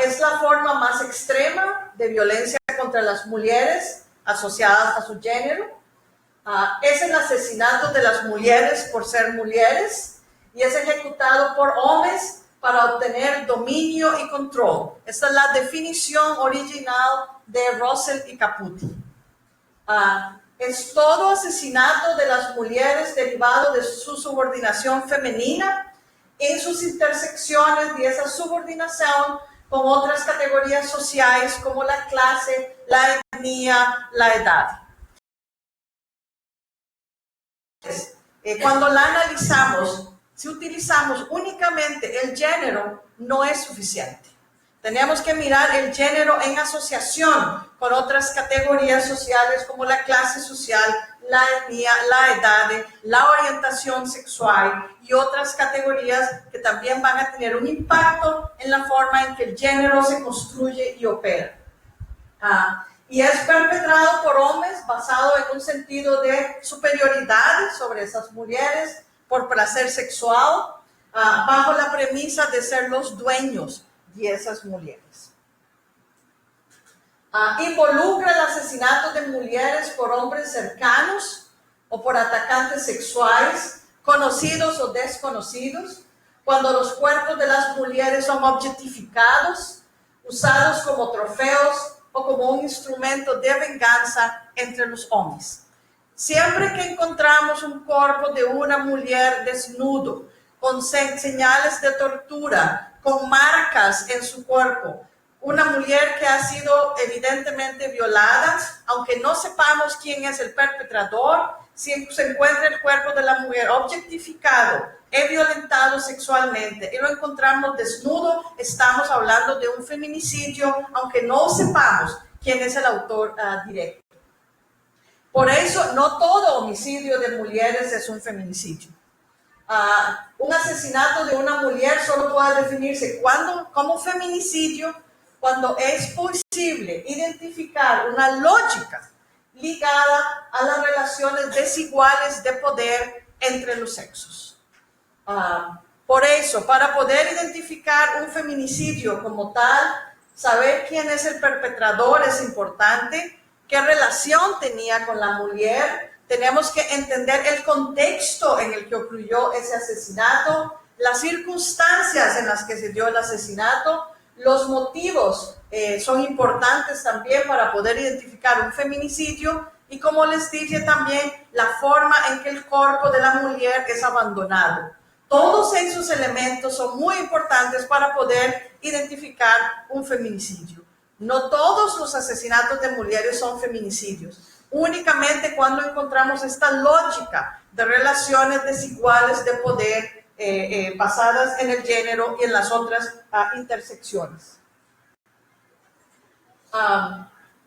Es la forma más extrema de violencia contra las mujeres asociadas a su género. Es el asesinato de las mujeres por ser mujeres y es ejecutado por hombres para obtener dominio y control. Esta es la definición original de Russell y Caputi. Es todo asesinato de las mujeres derivado de su subordinación femenina en sus intersecciones de esa subordinación con otras categorías sociales como la clase, la etnia, la edad. Cuando la analizamos, si utilizamos únicamente el género, no es suficiente. Tenemos que mirar el género en asociación con otras categorías sociales como la clase social, la etnia, la edad, la orientación sexual y otras categorías que también van a tener un impacto en la forma en que el género se construye y opera. Y es perpetrado por hombres basado en un sentido de superioridad sobre esas mujeres por placer sexual, bajo la premisa de ser los dueños de esas mujeres. Involucra el asesinato de mujeres por hombres cercanos o por atacantes sexuales, conocidos o desconocidos, cuando los cuerpos de las mujeres son objetificados, usados como trofeos o como un instrumento de venganza entre los hombres. Siempre que encontramos un cuerpo de una mujer desnudo, con señales de tortura, con marcas en su cuerpo, una mujer que ha sido evidentemente violada, aunque no sepamos quién es el perpetrador, si se encuentra el cuerpo de la mujer objectificado y violentado sexualmente y lo encontramos desnudo, estamos hablando de un feminicidio, aunque no sepamos quién es el autor directo. Por eso, no todo homicidio de mujeres es un feminicidio. Un asesinato de una mujer solo puede definirse como feminicidio cuando es posible identificar una lógica ligada a las relaciones desiguales de poder entre los sexos. Por eso, para poder identificar un feminicidio como tal, saber quién es el perpetrador es importante qué relación tenía con la mujer. Tenemos que entender el contexto en el que ocurrió ese asesinato, las circunstancias en las que se dio el asesinato, los motivos son importantes también para poder identificar un feminicidio y, como les dije, también la forma en que el cuerpo de la mujer es abandonado. Todos esos elementos son muy importantes para poder identificar un feminicidio. No todos los asesinatos de mujeres son feminicidios. Únicamente cuando encontramos esta lógica de relaciones desiguales de poder basadas en el género y en las otras intersecciones.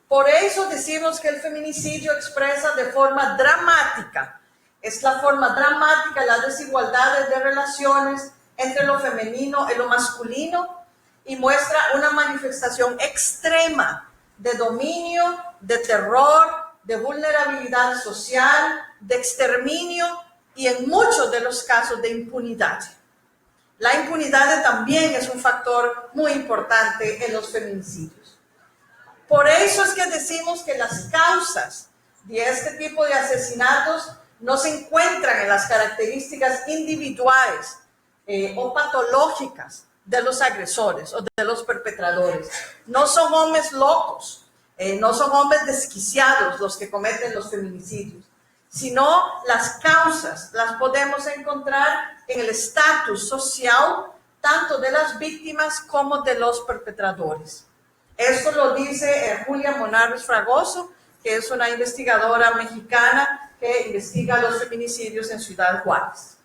Por eso decimos que el feminicidio expresa de forma dramática, es la forma dramática, las desigualdades de relaciones entre lo femenino y lo masculino, y muestra una manifestación extrema de dominio, de terror, de vulnerabilidad social, de exterminio y en muchos de los casos de impunidad. La impunidad también es un factor muy importante en los feminicidios. Por eso es que decimos que las causas de este tipo de asesinatos no se encuentran en las características individuales o patológicas de los agresores o de los perpetradores. No son hombres locos, no son hombres desquiciados los que cometen los feminicidios, sino las causas las podemos encontrar en el estatus social tanto de las víctimas como de los perpetradores. Esto lo dice Julia Monarres Fragoso, que es una investigadora mexicana que investiga los feminicidios en Ciudad Juárez.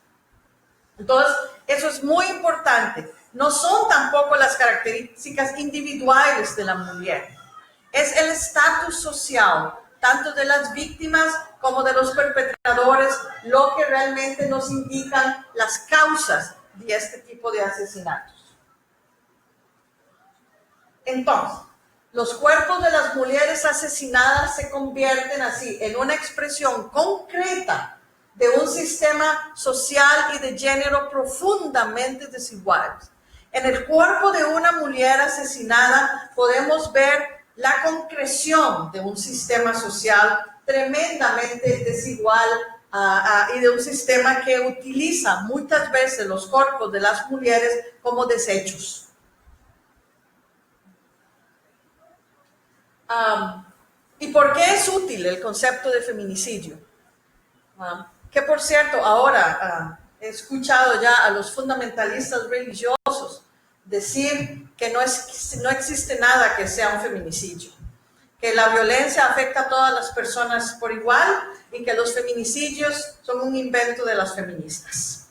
Entonces, eso es muy importante. No son tampoco las características individuales de la mujer. Es el estatus social, tanto de las víctimas como de los perpetradores, lo que realmente nos indican las causas de este tipo de asesinatos. Entonces, los cuerpos de las mujeres asesinadas se convierten así en una expresión concreta de un sistema social y de género profundamente desiguales. En el cuerpo de una mujer asesinada podemos ver la concreción de un sistema social tremendamente desigual y de un sistema que utiliza muchas veces los cuerpos de las mujeres como desechos. ¿Y por qué es útil el concepto de feminicidio? Que por cierto, ahora he escuchado ya a los fundamentalistas religiosos decir que no existe nada que sea un feminicidio, que la violencia afecta a todas las personas por igual y que los feminicidios son un invento de las feministas.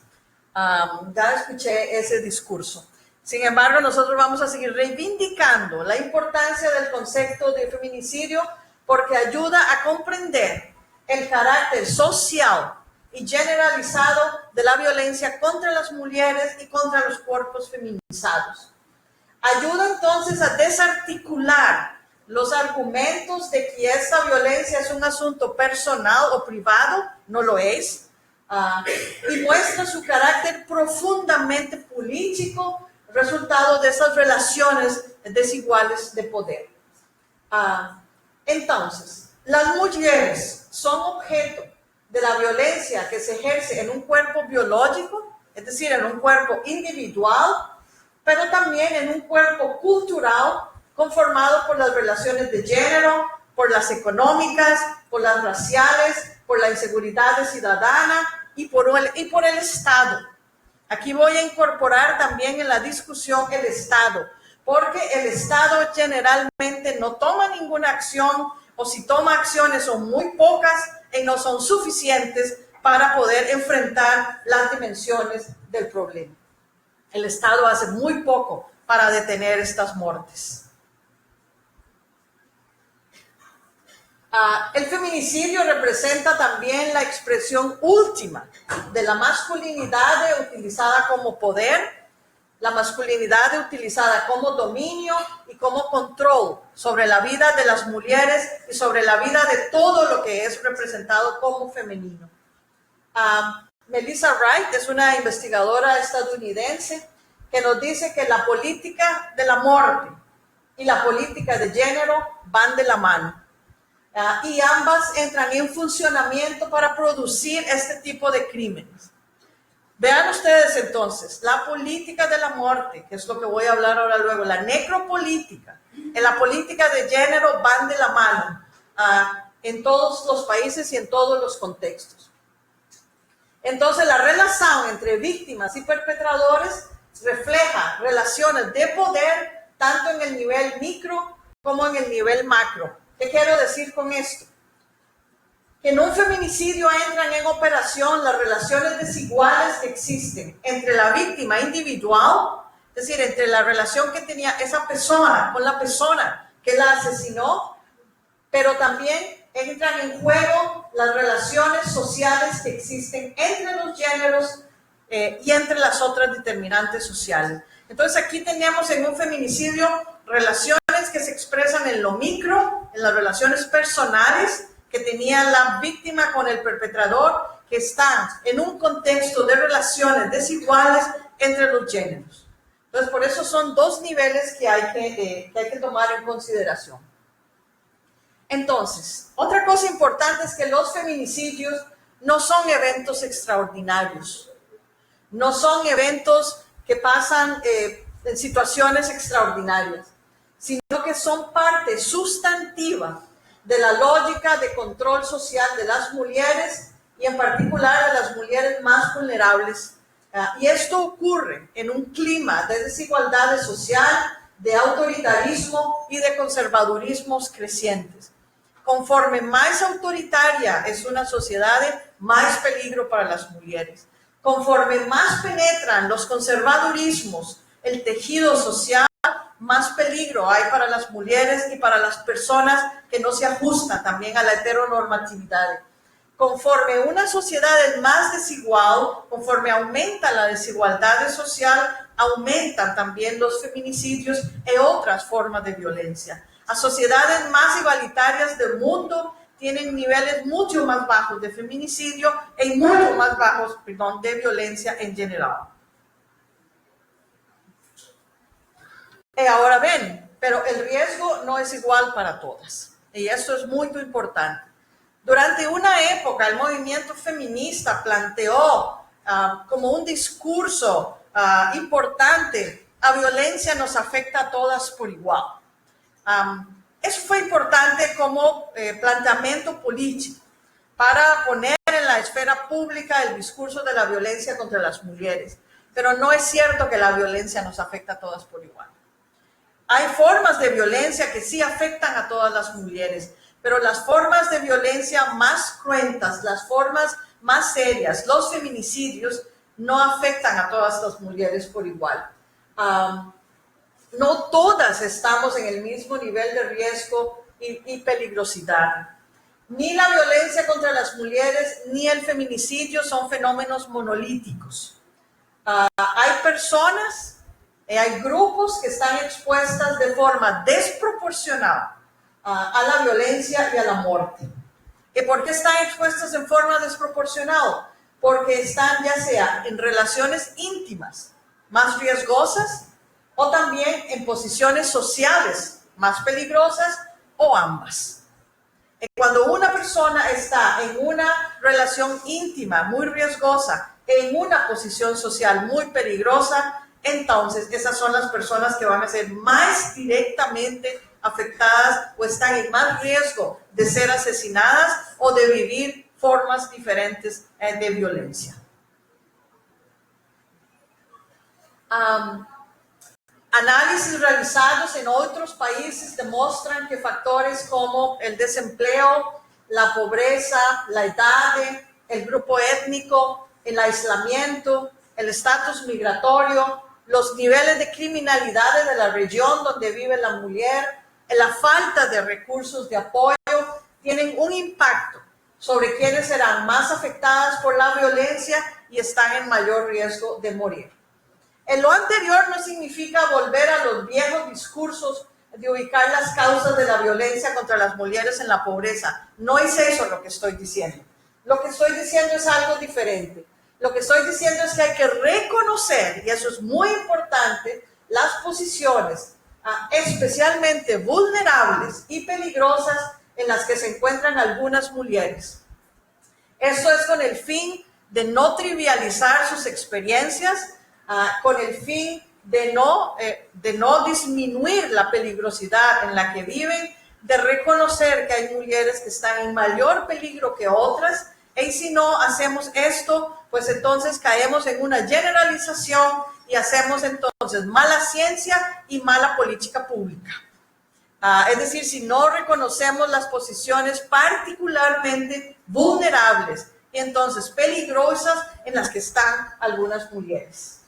Ya escuché ese discurso. Sin embargo, nosotros vamos a seguir reivindicando la importancia del concepto de feminicidio porque ayuda a comprender el carácter social y generalizado de la violencia contra las mujeres y contra los cuerpos feminizados. Ayuda entonces a desarticular los argumentos de que esta violencia es un asunto personal o privado, no lo es, y muestra su carácter profundamente político, resultado de esas relaciones desiguales de poder. Entonces, las mujeres son objeto de la violencia que se ejerce en un cuerpo biológico, es decir, en un cuerpo individual, pero también en un cuerpo cultural conformado por las relaciones de género, por las económicas, por las raciales, por la inseguridad ciudadana y por el Estado. Aquí voy a incorporar también en la discusión el Estado, porque el Estado generalmente no toma ninguna acción, o si toma acciones son muy pocas y no son suficientes para poder enfrentar las dimensiones del problema. El Estado hace muy poco para detener estas muertes. El feminicidio representa también la expresión última de la masculinidad utilizada como poder, la masculinidad utilizada como dominio y como control sobre la vida de las mujeres y sobre la vida de todo lo que es representado como femenino. Melissa Wright es una investigadora estadounidense que nos dice que la política de la muerte y la política de género van de la mano. y ambas entran en funcionamiento para producir este tipo de crímenes. Vean ustedes entonces, la política de la muerte, que es lo que voy a hablar ahora luego, la necropolítica, en la política de género van de la mano en todos los países y en todos los contextos. Entonces, la relación entre víctimas y perpetradores refleja relaciones de poder tanto en el nivel micro como en el nivel macro. ¿Qué quiero decir con esto? Que en un feminicidio entran en operación las relaciones desiguales que existen entre la víctima individual, es decir, entre la relación que tenía esa persona con la persona que la asesinó, pero también entran en juego las relaciones sociales que existen entre los géneros y entre las otras determinantes sociales. Entonces aquí tenemos en un feminicidio relaciones que se expresan en lo micro, en las relaciones personales que tenía la víctima con el perpetrador, que están en un contexto de relaciones desiguales entre los géneros. Entonces, por eso son dos niveles que hay que tomar en consideración. Entonces, otra cosa importante es que los feminicidios no son eventos extraordinarios, no son eventos que pasan en situaciones extraordinarias, sino que son parte sustantiva de la lógica de control social de las mujeres y en particular de las mujeres más vulnerables. Y esto ocurre en un clima de desigualdad social, de autoritarismo y de conservadurismos crecientes. Conforme más autoritaria es una sociedad, más peligro para las mujeres. Conforme más penetran los conservadurismos, el tejido social, más peligro hay para las mujeres y para las personas que no se ajustan también a la heteronormatividad. Conforme una sociedad es más desigual, conforme aumenta la desigualdad social, aumentan también los feminicidios y otras formas de violencia. Las sociedades más igualitarias del mundo tienen niveles mucho más bajos de feminicidio y mucho más bajos, de violencia en general. Ahora ven, pero el riesgo no es igual para todas. Y esto es muy importante. Durante una época, el movimiento feminista planteó como un discurso importante, la violencia nos afecta a todas por igual. Eso fue importante como planteamiento político para poner en la esfera pública el discurso de la violencia contra las mujeres. Pero no es cierto que la violencia nos afecta a todas por igual. Hay formas de violencia que sí afectan a todas las mujeres, pero las formas de violencia más cruentas, las formas más serias, los feminicidios, no afectan a todas las mujeres por igual. No todas estamos en el mismo nivel de riesgo y peligrosidad. Ni la violencia contra las mujeres ni el feminicidio son fenómenos monolíticos. Hay personas, hay grupos que están expuestas de forma desproporcional a la violencia y a la muerte. ¿Y por qué están expuestas en forma desproporcional? Porque están ya sea en relaciones íntimas más riesgosas o también en posiciones sociales más peligrosas o ambas. Cuando una persona está en una relación íntima muy riesgosa, en una posición social muy peligrosa, entonces esas son las personas que van a ser más directamente afectadas o están en más riesgo de ser asesinadas o de vivir formas diferentes de violencia. Análisis realizados en otros países demuestran que factores como el desempleo, la pobreza, la edad, el grupo étnico, el aislamiento, el estatus migratorio, los niveles de criminalidad de la región donde vive la mujer, la falta de recursos de apoyo, tienen un impacto sobre quienes serán más afectadas por la violencia y están en mayor riesgo de morir. En lo anterior no significa volver a los viejos discursos de ubicar las causas de la violencia contra las mujeres en la pobreza. No es eso lo que estoy diciendo. Lo que estoy diciendo es algo diferente. Lo que estoy diciendo es que hay que reconocer, y eso es muy importante, las posiciones especialmente vulnerables y peligrosas en las que se encuentran algunas mujeres. Esto es con el fin de no trivializar sus experiencias, con el fin de no disminuir la peligrosidad en la que viven, de reconocer que hay mujeres que están en mayor peligro que otras, y si no hacemos esto, pues entonces caemos en una generalización y hacemos entonces mala ciencia y mala política pública. Es decir, si no reconocemos las posiciones particularmente vulnerables y entonces peligrosas en las que están algunas mujeres.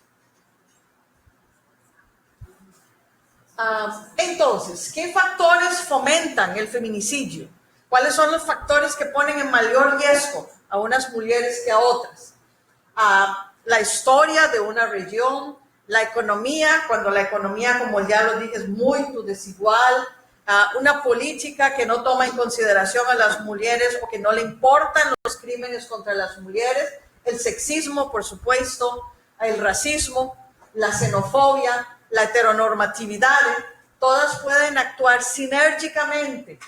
Entonces, ¿qué factores fomentan el feminicidio? ¿Cuáles son los factores que ponen en mayor riesgo a unas mujeres que a otras? La historia de una región, la economía, cuando la economía, como ya lo dije, es muy desigual, una política que no toma en consideración a las mujeres o que no le importan los crímenes contra las mujeres, el sexismo, por supuesto, el racismo, la xenofobia, la heteronormatividad, todas pueden actuar sinérgicamente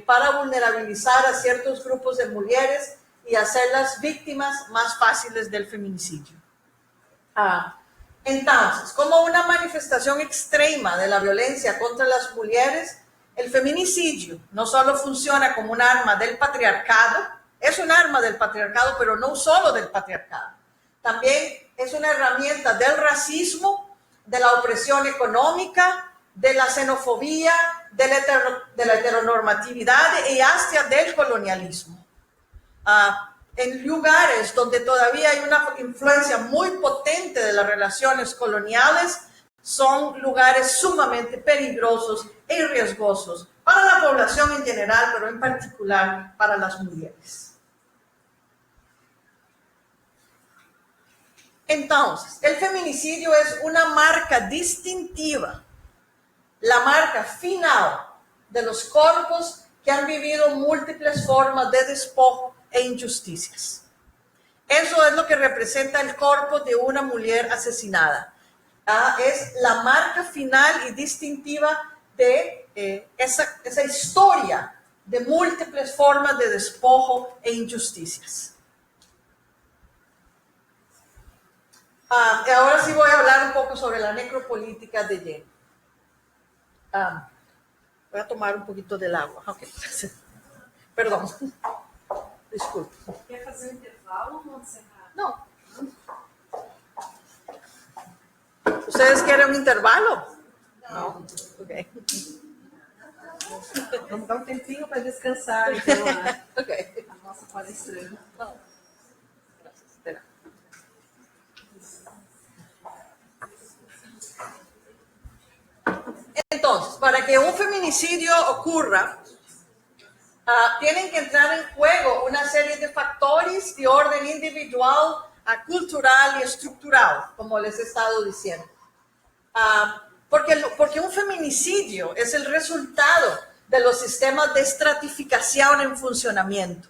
para vulnerabilizar a ciertos grupos de mujeres y hacerlas víctimas más fáciles del feminicidio. Entonces, como una manifestación extrema de la violencia contra las mujeres, el feminicidio no solo funciona como un arma del patriarcado, es un arma del patriarcado, pero no solo del patriarcado. También es una herramienta del racismo, de la opresión económica, de la xenofobia, de la heteronormatividad y hasta del colonialismo. En lugares donde todavía hay una influencia muy potente de las relaciones coloniales, son lugares sumamente peligrosos y riesgosos para la población en general, pero en particular para las mujeres. Entonces, el feminicidio es una marca distintiva, la marca final de los corpos que han vivido múltiples formas de despojo e injusticias. Eso es lo que representa el cuerpo de una mujer asesinada. Es la marca final y distintiva de esa historia de múltiples formas de despojo e injusticias. Ahora sí voy a hablar un poco sobre la necropolítica de Jenny. Voy a tomar un poquito del agua. Okay. Perdón. Disculpe. Quer fazer intervalo, Montserrat? No. ¿Ustedes quieren un intervalo? No. Ok. Vamos dar tempinho para descansar, então, Ok. a nossa palestrante. Gracias. Espera. Entonces, para que un feminicidio ocurra, tienen que entrar en juego una serie de factores de orden individual, cultural y estructural, como les he estado diciendo. Porque un feminicidio es el resultado de los sistemas de estratificación en funcionamiento.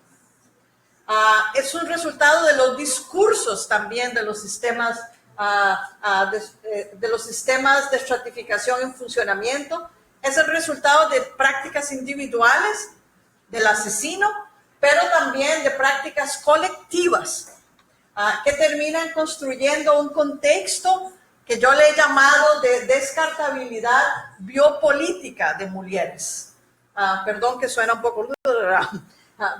Es un resultado de los discursos también de los sistemas de estratificación en funcionamiento. Es el resultado de prácticas individuales del asesino, pero también de prácticas colectivas que terminan construyendo un contexto que yo le he llamado de descartabilidad biopolítica de mujeres. Perdón que suena un poco...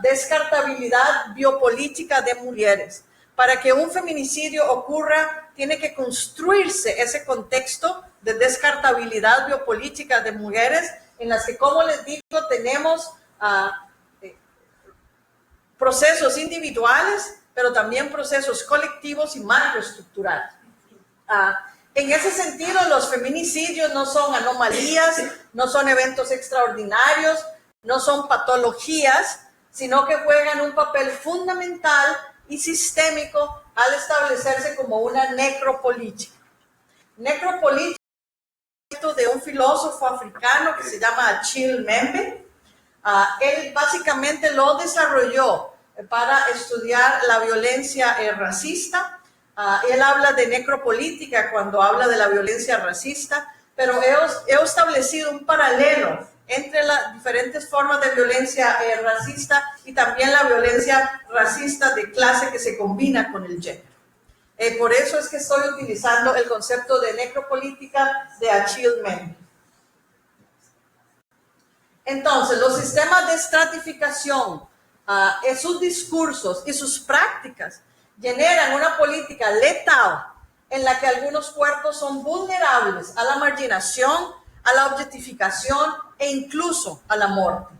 descartabilidad biopolítica de mujeres. Para que un feminicidio ocurra, tiene que construirse ese contexto de descartabilidad biopolítica de mujeres en las que, como les digo, tenemos procesos individuales, pero también procesos colectivos y macroestructurales. En ese sentido, los feminicidios no son anomalías, no son eventos extraordinarios, no son patologías, sino que juegan un papel fundamental y sistémico al establecerse como una necropolítica. Necropolítica de un filósofo africano que se llama Achille Mbembe. Él básicamente lo desarrolló para estudiar la violencia racista. Él habla de necropolítica cuando habla de la violencia racista, pero he establecido un paralelo entre las diferentes formas de violencia racista y también la violencia racista de clase que se combina con el género. Por eso es que estoy utilizando el concepto de necropolítica de Achille Mbembe. Entonces, los sistemas de estratificación, sus discursos y sus prácticas generan una política letal en la que algunos cuerpos son vulnerables a la marginación, a la objetificación e incluso a la muerte.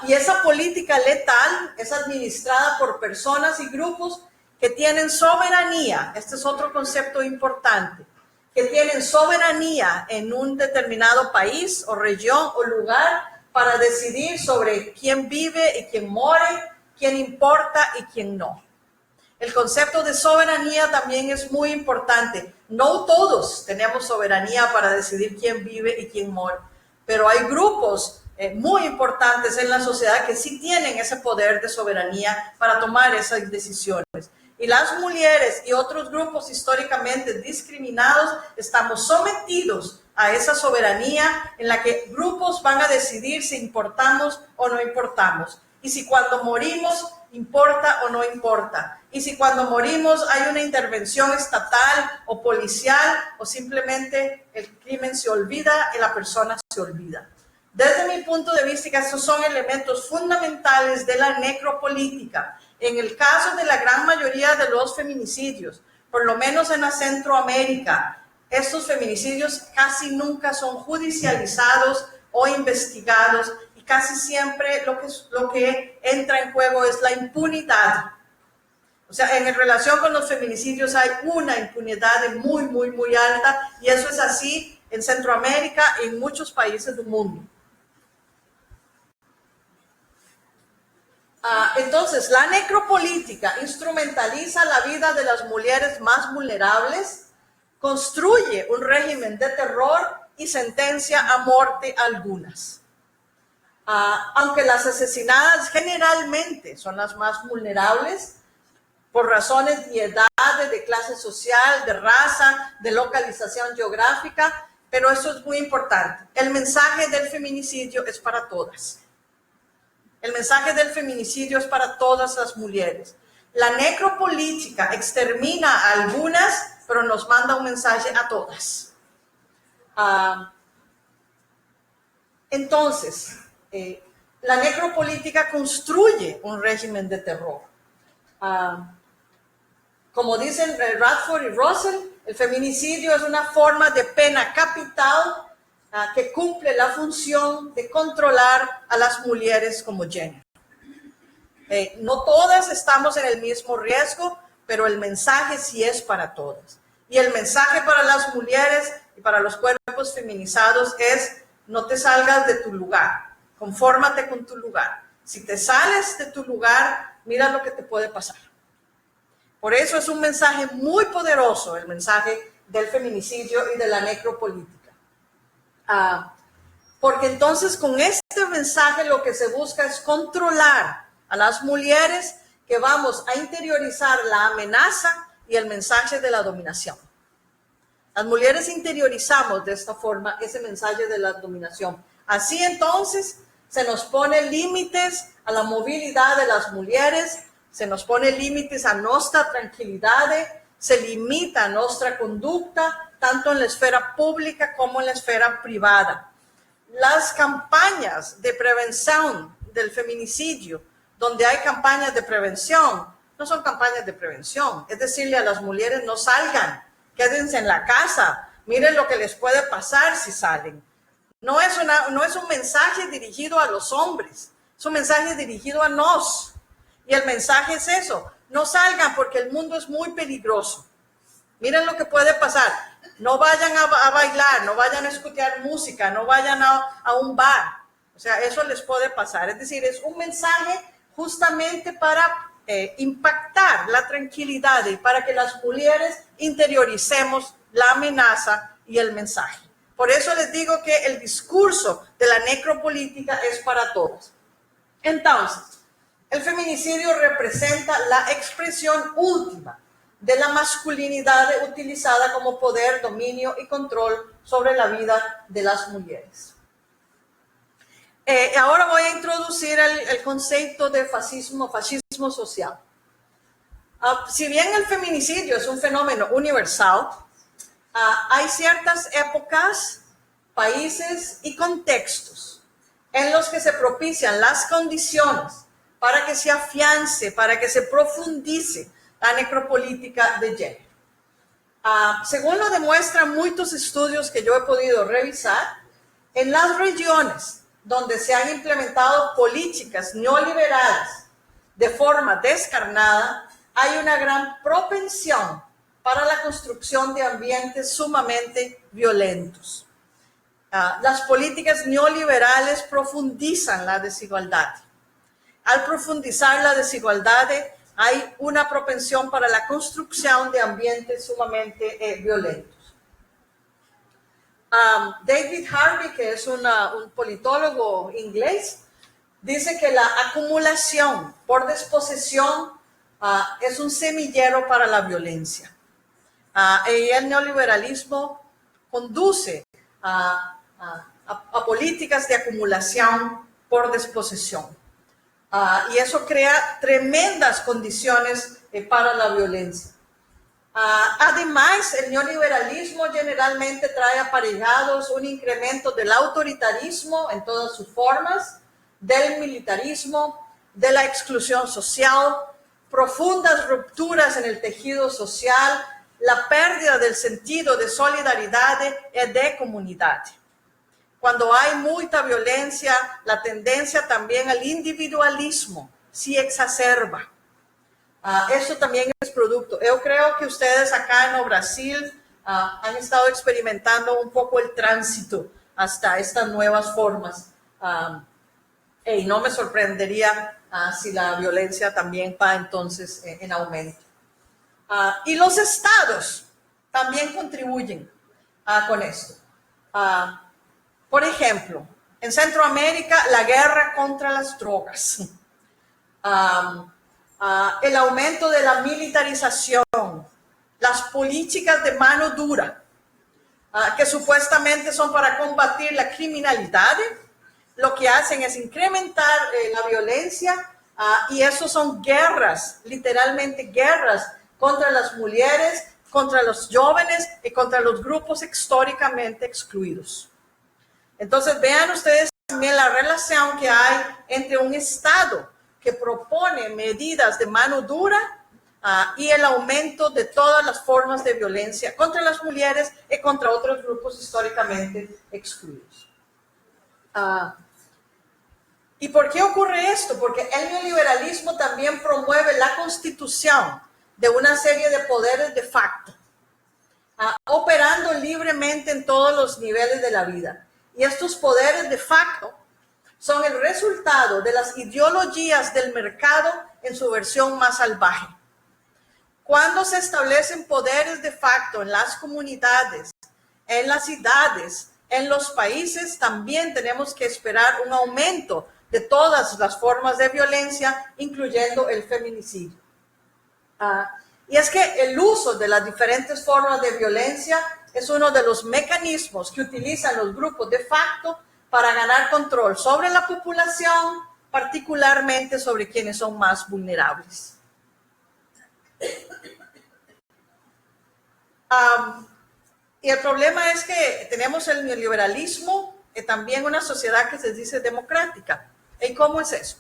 Y esa política letal es administrada por personas y grupos que tienen soberanía. Este es otro concepto importante, que tienen soberanía en un determinado país o región o lugar para decidir sobre quién vive y quién muere, quién importa y quién no. El concepto de soberanía también es muy importante. No todos tenemos soberanía para decidir quién vive y quién muere, pero hay grupos muy importantes en la sociedad que sí tienen ese poder de soberanía para tomar esas decisiones. Y las mujeres y otros grupos históricamente discriminados estamos sometidos a esa soberanía en la que grupos van a decidir si importamos o no importamos. Y si cuando morimos importa o no importa. Y si cuando morimos hay una intervención estatal o policial o simplemente el crimen se olvida y la persona se olvida. Desde mi punto de vista, estos son elementos fundamentales de la necropolítica. En el caso de la gran mayoría de los feminicidios, por lo menos en la Centroamérica, estos feminicidios casi nunca son judicializados o investigados y casi siempre lo que entra en juego es la impunidad. O sea, en relación con los feminicidios hay una impunidad muy, muy, muy alta y eso es así en Centroamérica y en muchos países del mundo. Entonces, la necropolítica instrumentaliza la vida de las mujeres más vulnerables, construye un régimen de terror y sentencia a muerte a algunas. Aunque las asesinadas generalmente son las más vulnerables, por razones de edad, de clase social, de raza, de localización geográfica, pero eso es muy importante. El mensaje del feminicidio es para todas. El mensaje del feminicidio es para todas las mujeres. La necropolítica extermina a algunas, pero nos manda un mensaje a todas. Entonces, la necropolítica construye un régimen de terror. Como dicen Radford y Russell, el feminicidio es una forma de pena capital que cumple la función de controlar a las mujeres como género. No todas estamos en el mismo riesgo, pero el mensaje sí es para todas. Y el mensaje para las mujeres y para los cuerpos feminizados es: no te salgas de tu lugar, confórmate con tu lugar. Si te sales de tu lugar, mira lo que te puede pasar. Por eso es un mensaje muy poderoso, el mensaje del feminicidio y de la necropolítica. Porque entonces con este mensaje lo que se busca es controlar a las mujeres, que vamos a interiorizar la amenaza y el mensaje de la dominación. Las mujeres interiorizamos de esta forma ese mensaje de la dominación. Así entonces se nos pone límites a la movilidad de las mujeres, se nos pone límites a nuestra tranquilidad, se limita nuestra conducta, tanto en la esfera pública como en la esfera privada. Las campañas de prevención del feminicidio, donde hay campañas de prevención, no son campañas de prevención. Es decirle a las mujeres: no salgan, quédense en la casa, miren lo que les puede pasar si salen. No es un mensaje dirigido a los hombres, es un mensaje dirigido a nos. Y el mensaje es eso: no salgan porque el mundo es muy peligroso. Miren lo que puede pasar. No vayan a bailar, no vayan a escuchar música, no vayan a un bar. O sea, eso les puede pasar. Es decir, es un mensaje justamente para impactar la tranquilidad y para que las mujeres interioricemos la amenaza y el mensaje. Por eso les digo que el discurso de la necropolítica es para todos. Entonces, el feminicidio representa la expresión última de la masculinidad utilizada como poder, dominio y control sobre la vida de las mujeres. Ahora voy a introducir el concepto de fascismo social. Si bien el feminicidio es un fenómeno universal, hay ciertas épocas, países y contextos en los que se propician las condiciones para que se afiance, para que se profundice la necropolítica de género. Según lo demuestran muchos estudios que yo he podido revisar, en las regiones donde se han implementado políticas neoliberales de forma descarnada, hay una gran propensión para la construcción de ambientes sumamente violentos. Las políticas neoliberales profundizan la desigualdad. Al profundizar la desigualdad, hay una propensión para la construcción de ambientes sumamente violentos. David Harvey, que es un politólogo inglés, dice que la acumulación por desposesión es un semillero para la violencia. Y el neoliberalismo conduce a políticas de acumulación por desposesión. Y eso crea tremendas condiciones para la violencia. Además, el neoliberalismo generalmente trae aparejados un incremento del autoritarismo en todas sus formas, del militarismo, de la exclusión social, profundas rupturas en el tejido social, la pérdida del sentido de solidaridad y de comunidad. Cuando hay mucha violencia, la tendencia también al individualismo se exacerba. Eso también es producto. Yo creo que ustedes acá en Brasil han estado experimentando un poco el tránsito hasta estas nuevas formas. Y no me sorprendería si la violencia también va entonces en aumento. Y los estados también contribuyen con esto. Por ejemplo, en Centroamérica, la guerra contra las drogas. El aumento de la militarización, las políticas de mano dura, que supuestamente son para combatir la criminalidad, lo que hacen es incrementar la violencia, y eso son guerras, literalmente guerras contra las mujeres, contra los jóvenes y contra los grupos históricamente excluidos. Entonces vean ustedes también la relación que hay entre un Estado que propone medidas de mano dura y el aumento de todas las formas de violencia contra las mujeres y contra otros grupos históricamente excluidos. ¿Y por qué ocurre esto? Porque el neoliberalismo también promueve la constitución de una serie de poderes de facto, operando libremente en todos los niveles de la vida. Y estos poderes de facto son el resultado de las ideologías del mercado en su versión más salvaje. Cuando se establecen poderes de facto en las comunidades, en las ciudades, en los países, también tenemos que esperar un aumento de todas las formas de violencia, incluyendo el feminicidio. Y es que el uso de las diferentes formas de violencia es uno de los mecanismos que utilizan los grupos de facto para ganar control sobre la población, particularmente sobre quienes son más vulnerables. Y el problema es que tenemos el neoliberalismo y también una sociedad que se dice democrática. ¿Y cómo es eso?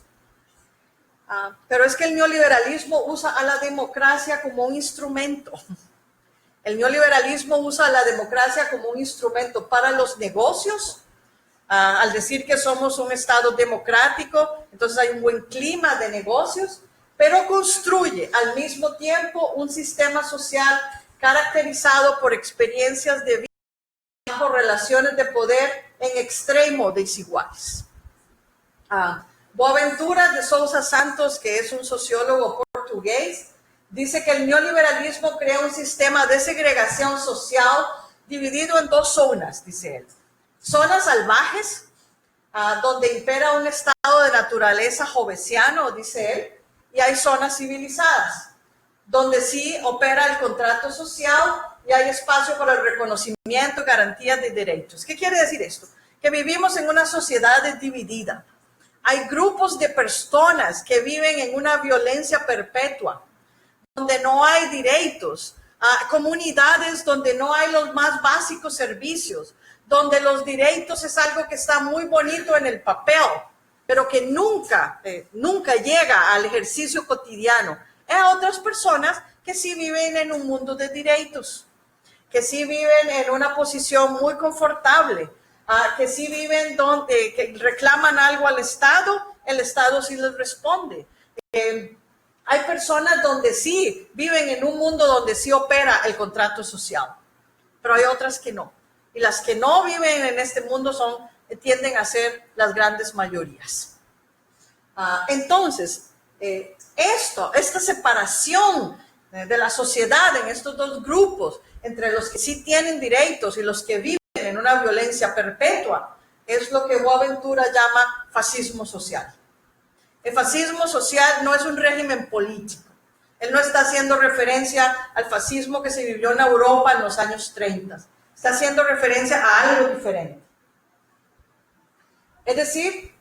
Pero es que el neoliberalismo usa a la democracia como un instrumento. El neoliberalismo usa a la democracia como un instrumento para los negocios. Al decir que somos un Estado democrático, entonces hay un buen clima de negocios, pero construye al mismo tiempo un sistema social caracterizado por experiencias de vida, por relaciones de poder en extremo desiguales. Boaventura de Sousa Santos, que es un sociólogo portugués, dice que el neoliberalismo crea un sistema de segregación social dividido en dos zonas, dice él. Zonas salvajes, donde impera un estado de naturaleza jovesiano, dice él, y hay zonas civilizadas, donde sí opera el contrato social y hay espacio para el reconocimiento, garantías de derechos. ¿Qué quiere decir esto? que vivimos en una sociedad dividida. Hay grupos de personas que viven en una violencia perpetua, donde no hay derechos, comunidades donde no hay los más básicos servicios, donde los derechos es algo que está muy bonito en el papel, pero que nunca llega al ejercicio cotidiano. Hay otras personas que sí viven en un mundo de derechos, que sí viven en una posición muy confortable, que sí viven donde que reclaman algo al Estado, el Estado sí les responde. Hay personas donde sí viven en un mundo donde sí opera el contrato social, pero hay otras que no. Y las que no viven en este mundo tienden a ser las grandes mayorías. Entonces, esta separación de la sociedad en estos dos grupos, entre los que sí tienen derechos y los que viven en una violencia perpetua, es lo que Boaventura llama fascismo social. El fascismo social no es un régimen político. Él no está haciendo referencia al fascismo que se vivió en Europa en los años 30. Está haciendo referencia a algo diferente. Es decir,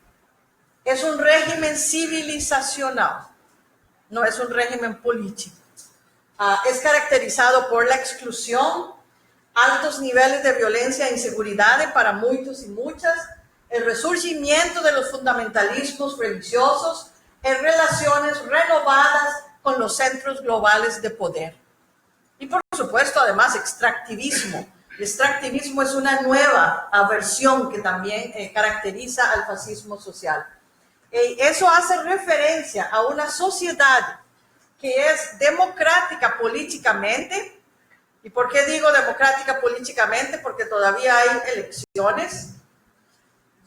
es un régimen civilizacional, no es un régimen político. Es caracterizado por la exclusión, altos niveles de violencia e inseguridad para muchos y muchas, el resurgimiento de los fundamentalismos religiosos en relaciones renovadas con los centros globales de poder. Y por supuesto, además, extractivismo. El extractivismo es una nueva versión que también caracteriza al fascismo social. Eso hace referencia a una sociedad que es democrática políticamente. ¿Y por qué digo democrática políticamente? Porque todavía hay elecciones,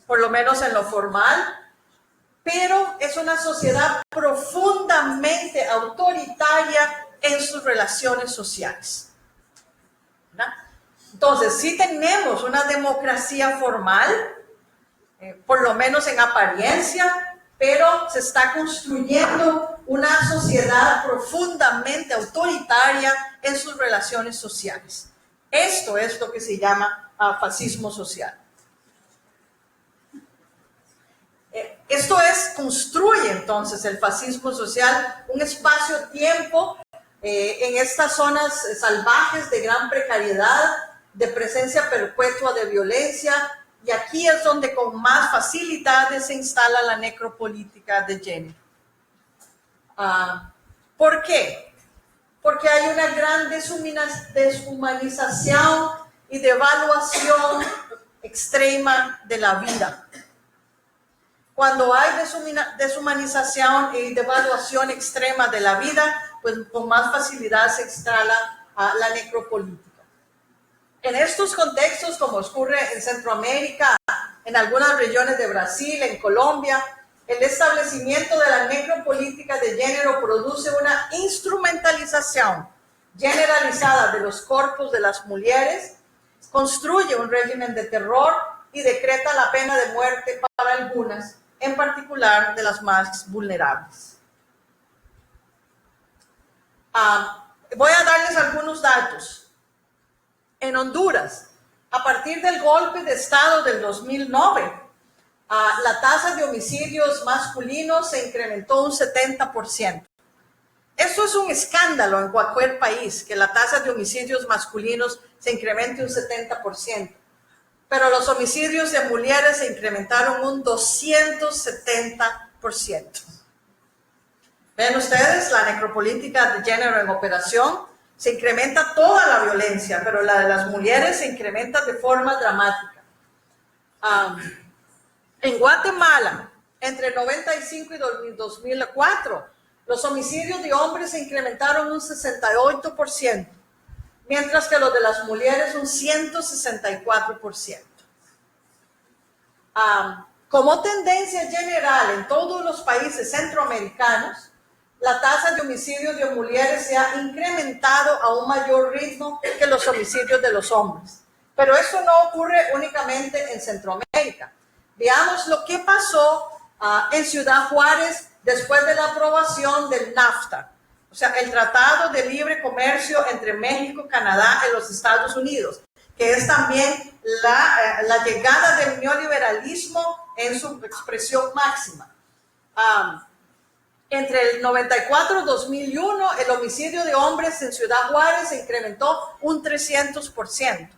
por lo menos en lo formal, pero es una sociedad profundamente autoritaria en sus relaciones sociales, ¿verdad? Entonces, sí tenemos una democracia formal, por lo menos en apariencia, pero se está construyendo una sociedad profundamente autoritaria en sus relaciones sociales. Esto es lo que se llama fascismo social. Esto construye entonces el fascismo social un espacio-tiempo en estas zonas salvajes de gran precariedad, de presencia perpetua de violencia, y aquí es donde con más facilidades se instala la necropolítica de género. ¿Por qué? Porque hay una gran deshumanización y devaluación extrema de la vida. Cuando hay deshumanización y devaluación extrema de la vida, pues con más facilidad se instala la necropolítica. En estos contextos, como ocurre en Centroamérica, en algunas regiones de Brasil, en Colombia, el establecimiento de la necropolítica de género produce una instrumentalización generalizada de los cuerpos de las mujeres, construye un régimen de terror y decreta la pena de muerte para algunas, en particular de las más vulnerables. Voy a darles algunos datos. En Honduras, a partir del golpe de Estado del 2009, la tasa de homicidios masculinos se incrementó un 70%. Esto es un escándalo en cualquier país, que la tasa de homicidios masculinos se incremente un 70%. Pero los homicidios de mujeres se incrementaron un 270%. ¿Ven ustedes la necropolítica de género en operación? Se incrementa toda la violencia, pero la de las mujeres se incrementa de forma dramática. En Guatemala, entre 95 y 2004, los homicidios de hombres se incrementaron un 68%, mientras que los de las mujeres un 164%. Como tendencia general en todos los países centroamericanos, la tasa de homicidios de mujeres se ha incrementado a un mayor ritmo que los homicidios de los hombres. Pero eso no ocurre únicamente en Centroamérica. Veamos lo que pasó en Ciudad Juárez después de la aprobación del NAFTA, o sea, el Tratado de Libre Comercio entre México, Canadá y los Estados Unidos, que es también la llegada del neoliberalismo en su expresión máxima. Entre el 94 y 2001, el homicidio de hombres en Ciudad Juárez se incrementó un 300%,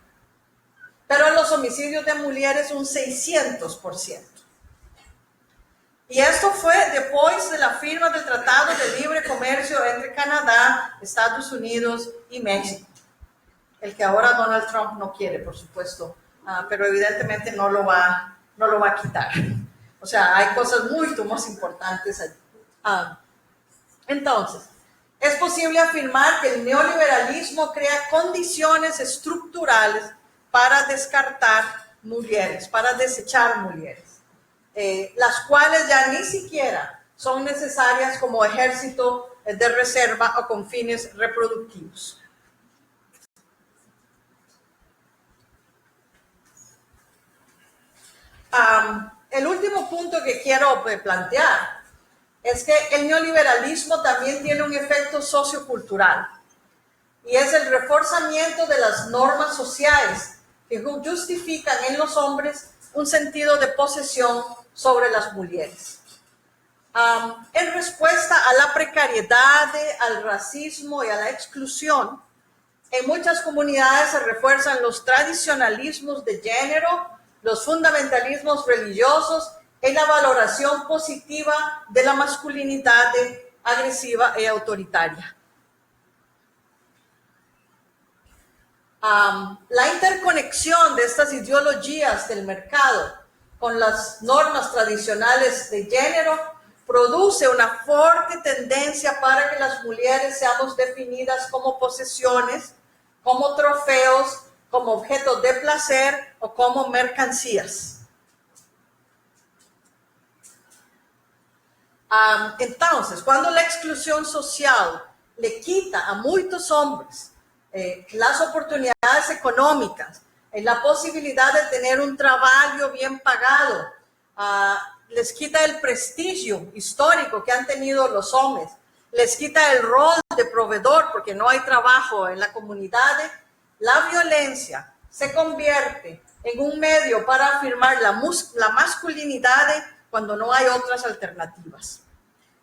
pero los homicidios de mujeres un 600%. Y esto fue después de la firma del Tratado de Libre Comercio entre Canadá, Estados Unidos y México, el que ahora Donald Trump no quiere, por supuesto, pero evidentemente no lo va a quitar. O sea, hay cosas mucho más importantes allí. Entonces, es posible afirmar que el neoliberalismo crea condiciones estructurales para descartar mujeres, para desechar mujeres, las cuales ya ni siquiera son necesarias como ejército de reserva o con fines reproductivos. El último punto que quiero plantear es que el neoliberalismo también tiene un efecto sociocultural y es el reforzamiento de las normas sociales que justifican en los hombres un sentido de posesión sobre las mujeres. En respuesta a la precariedad, al racismo y a la exclusión, en muchas comunidades se refuerzan los tradicionalismos de género, los fundamentalismos religiosos y la valoración positiva de la masculinidad agresiva y autoritaria. La interconexión de estas ideologías del mercado con las normas tradicionales de género produce una fuerte tendencia para que las mujeres seamos definidas como posesiones, como trofeos, como objetos de placer o como mercancías. Entonces, cuando la exclusión social le quita a muchos hombres las oportunidades económicas, la posibilidad de tener un trabajo bien pagado, les quita el prestigio histórico que han tenido los hombres, les quita el rol de proveedor porque no hay trabajo en la comunidad, la violencia se convierte en un medio para afirmar la masculinidad cuando no hay otras alternativas.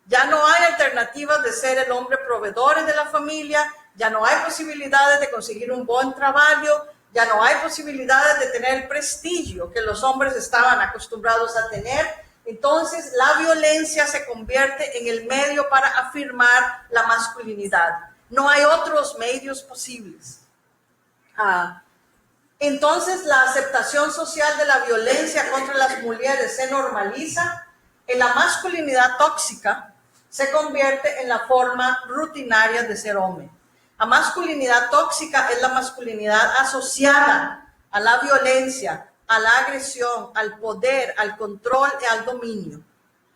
Ya no hay alternativas de ser el hombre proveedor de la familia, ya no hay posibilidades de conseguir un buen trabajo, ya no hay posibilidades de tener el prestigio que los hombres estaban acostumbrados a tener. Entonces, la violencia se convierte en el medio para afirmar la masculinidad. No hay otros medios posibles. Entonces, la aceptación social de la violencia contra las mujeres se normaliza y la masculinidad tóxica se convierte en la forma rutinaria de ser hombre. La masculinidad tóxica es la masculinidad asociada a la violencia, a la agresión, al poder, al control y al dominio.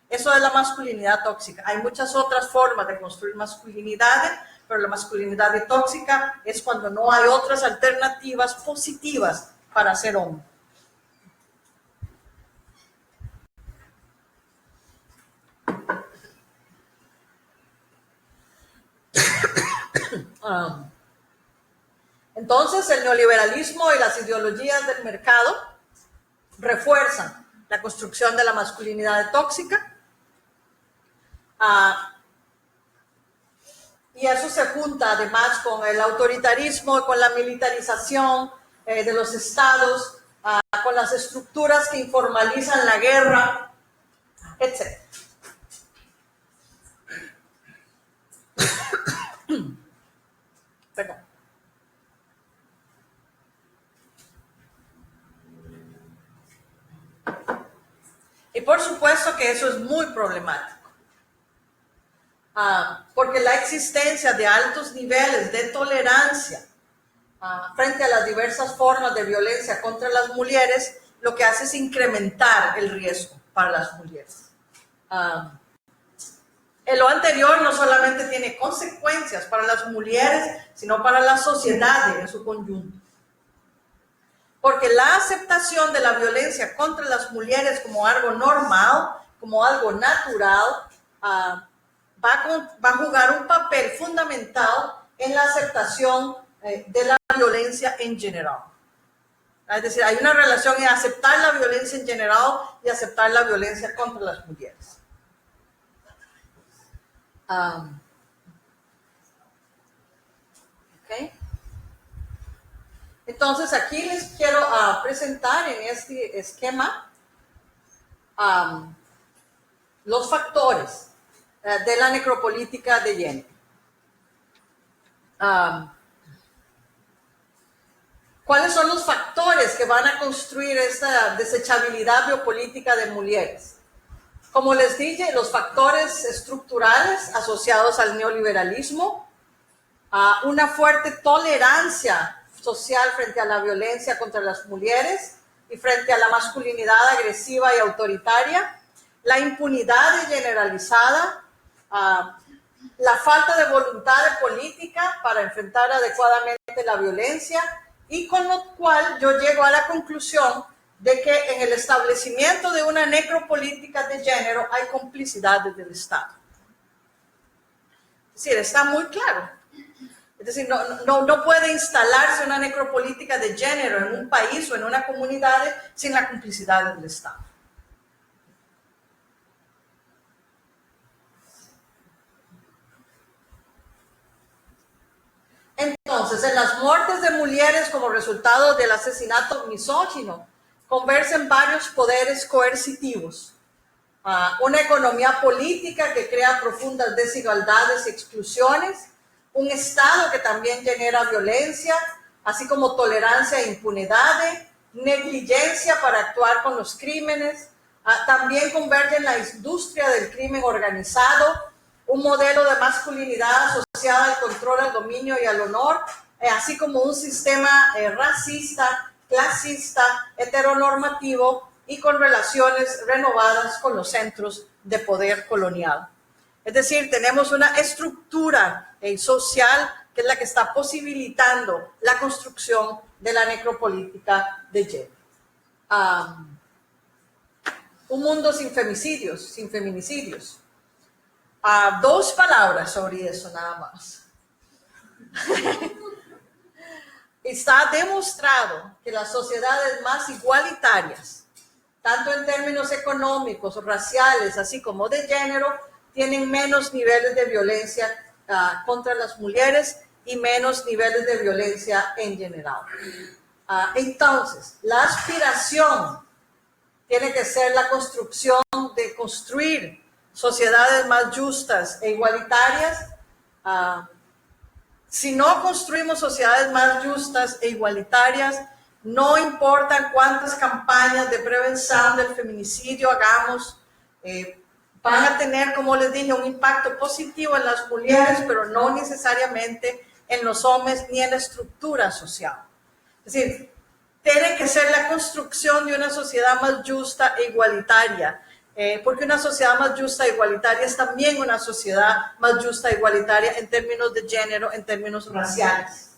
Eso es la masculinidad tóxica. Hay muchas otras formas de construir masculinidades, pero la masculinidad tóxica es cuando no hay otras alternativas positivas para ser hombre. Entonces, el neoliberalismo y las ideologías del mercado refuerzan la construcción de la masculinidad tóxica. Y eso se junta además con el autoritarismo, con la militarización de los estados, con las estructuras que informalizan la guerra, etc. Perdón. Y por supuesto que eso es muy problemático. Porque la existencia de altos niveles de tolerancia frente a las diversas formas de violencia contra las mujeres, lo que hace es incrementar el riesgo para las mujeres. Lo anterior no solamente tiene consecuencias para las mujeres, sino para la sociedad en su conjunto. Porque la aceptación de la violencia contra las mujeres como algo normal, como algo natural, va a jugar un papel fundamental en la aceptación de la violencia en general. Es decir, hay una relación en aceptar la violencia en general y aceptar la violencia contra las mujeres. Okay. Entonces, aquí les quiero presentar en este esquema los factores de la necropolítica de género. ¿Cuáles son los factores que van a construir esta desechabilidad biopolítica de mujeres? Como les dije, los factores estructurales asociados al neoliberalismo, una fuerte tolerancia social frente a la violencia contra las mujeres y frente a la masculinidad agresiva y autoritaria, la impunidad generalizada, la falta de voluntad de política para enfrentar adecuadamente la violencia, y con lo cual yo llego a la conclusión de que en el establecimiento de una necropolítica de género hay complicidad desde el Estado. Es decir, está muy claro. Es decir, no puede instalarse una necropolítica de género en un país o en una comunidad sin la complicidad del Estado. Entonces, en las muertes de mujeres como resultado del asesinato misógino, convergen varios poderes coercitivos. Una economía política que crea profundas desigualdades y exclusiones, un Estado que también genera violencia, así como tolerancia e impunidad, negligencia para actuar con los crímenes. También converge en la industria del crimen organizado, un modelo de masculinidad asociada al control, al dominio y al honor, así como un sistema racista, clasista, heteronormativo y con relaciones renovadas con los centros de poder colonial. Es decir, tenemos una estructura social que es la que está posibilitando la construcción de la necropolítica de género. Un mundo sin femicidios, sin feminicidios. Dos palabras sobre eso nada más. Está demostrado que las sociedades más igualitarias, tanto en términos económicos, raciales, así como de género, tienen menos niveles de violencia contra las mujeres y menos niveles de violencia en general. Entonces, la aspiración tiene que ser la construcción de construir sociedades más justas e igualitarias. Si no construimos sociedades más justas e igualitarias, no importa cuántas campañas de prevención del feminicidio hagamos, van a tener, como les dije, un impacto positivo en las mujeres, pero no necesariamente en los hombres ni en la estructura social. Es decir, tiene que ser la construcción de una sociedad más justa e igualitaria, porque una sociedad más justa e igualitaria es también una sociedad más justa e igualitaria en términos de género, en términos raciales.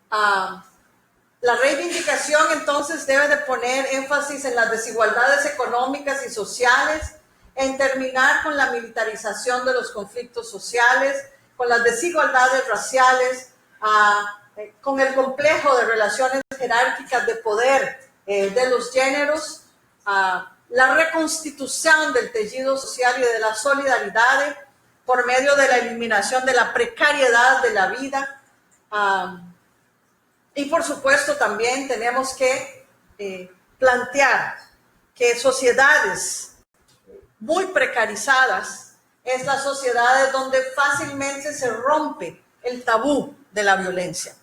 La reivindicación entonces debe de poner énfasis en las desigualdades económicas y sociales, en terminar con la militarización de los conflictos sociales, con las desigualdades raciales, con el complejo de relaciones jerárquicas de poder de los géneros, la reconstitución del tejido social y de la solidaridad por medio de la eliminación de la precariedad de la vida. Y por supuesto también tenemos que plantear que sociedades muy precarizadas es las sociedades donde fácilmente se rompe el tabú de la violencia.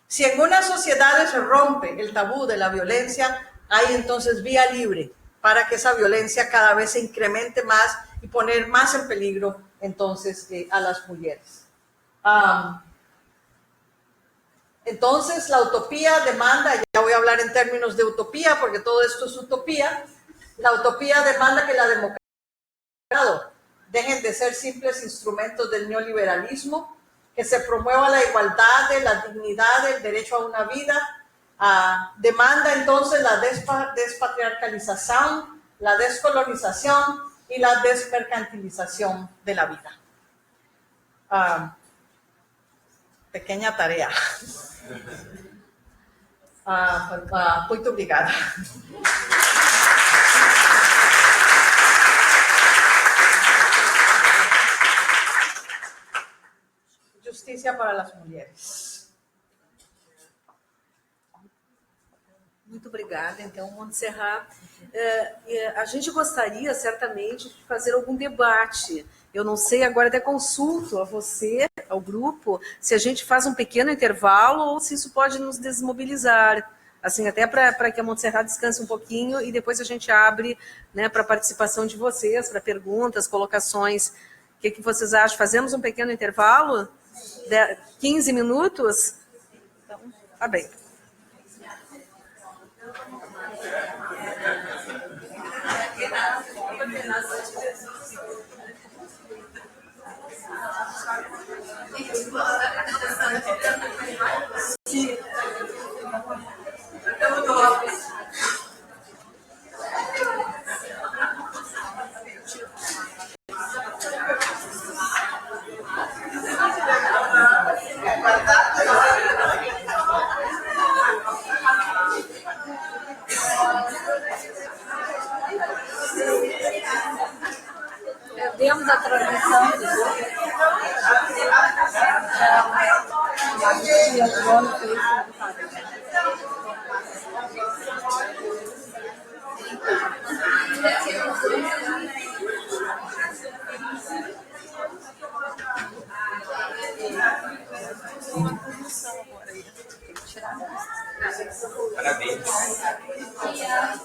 Si en una sociedad se rompe el tabú de la violencia, hay entonces vía libre para que esa violencia cada vez se incremente más y poner más en peligro entonces a las mujeres. Entonces la utopía demanda, ya voy a hablar en términos de utopía porque todo esto es utopía, la utopía demanda que la democracia dejen de ser simples instrumentos del neoliberalismo, que se promueva la igualdad, la dignidad, el derecho a una vida. Demanda entonces la despatriarcalización, la descolonización y la desmercantilización de la vida. Pequeña tarea. Muito obrigada. Justiça para as mulheres. Muito obrigada, então, Montserrat. A gente gostaria, certamente, de fazer algum debate. Eu não sei, agora até consulto a você, ao grupo, se a gente faz um pequeno intervalo ou se isso pode nos desmobilizar. Assim, até para que a Montserrat descanse um pouquinho e depois a gente abre, né, para a participação de vocês, para perguntas, colocações. O que vocês acham? Fazemos um pequeno intervalo? 15 minutos? Então, tá bem. Perdemos a transmissão do Parabéns. Obrigado.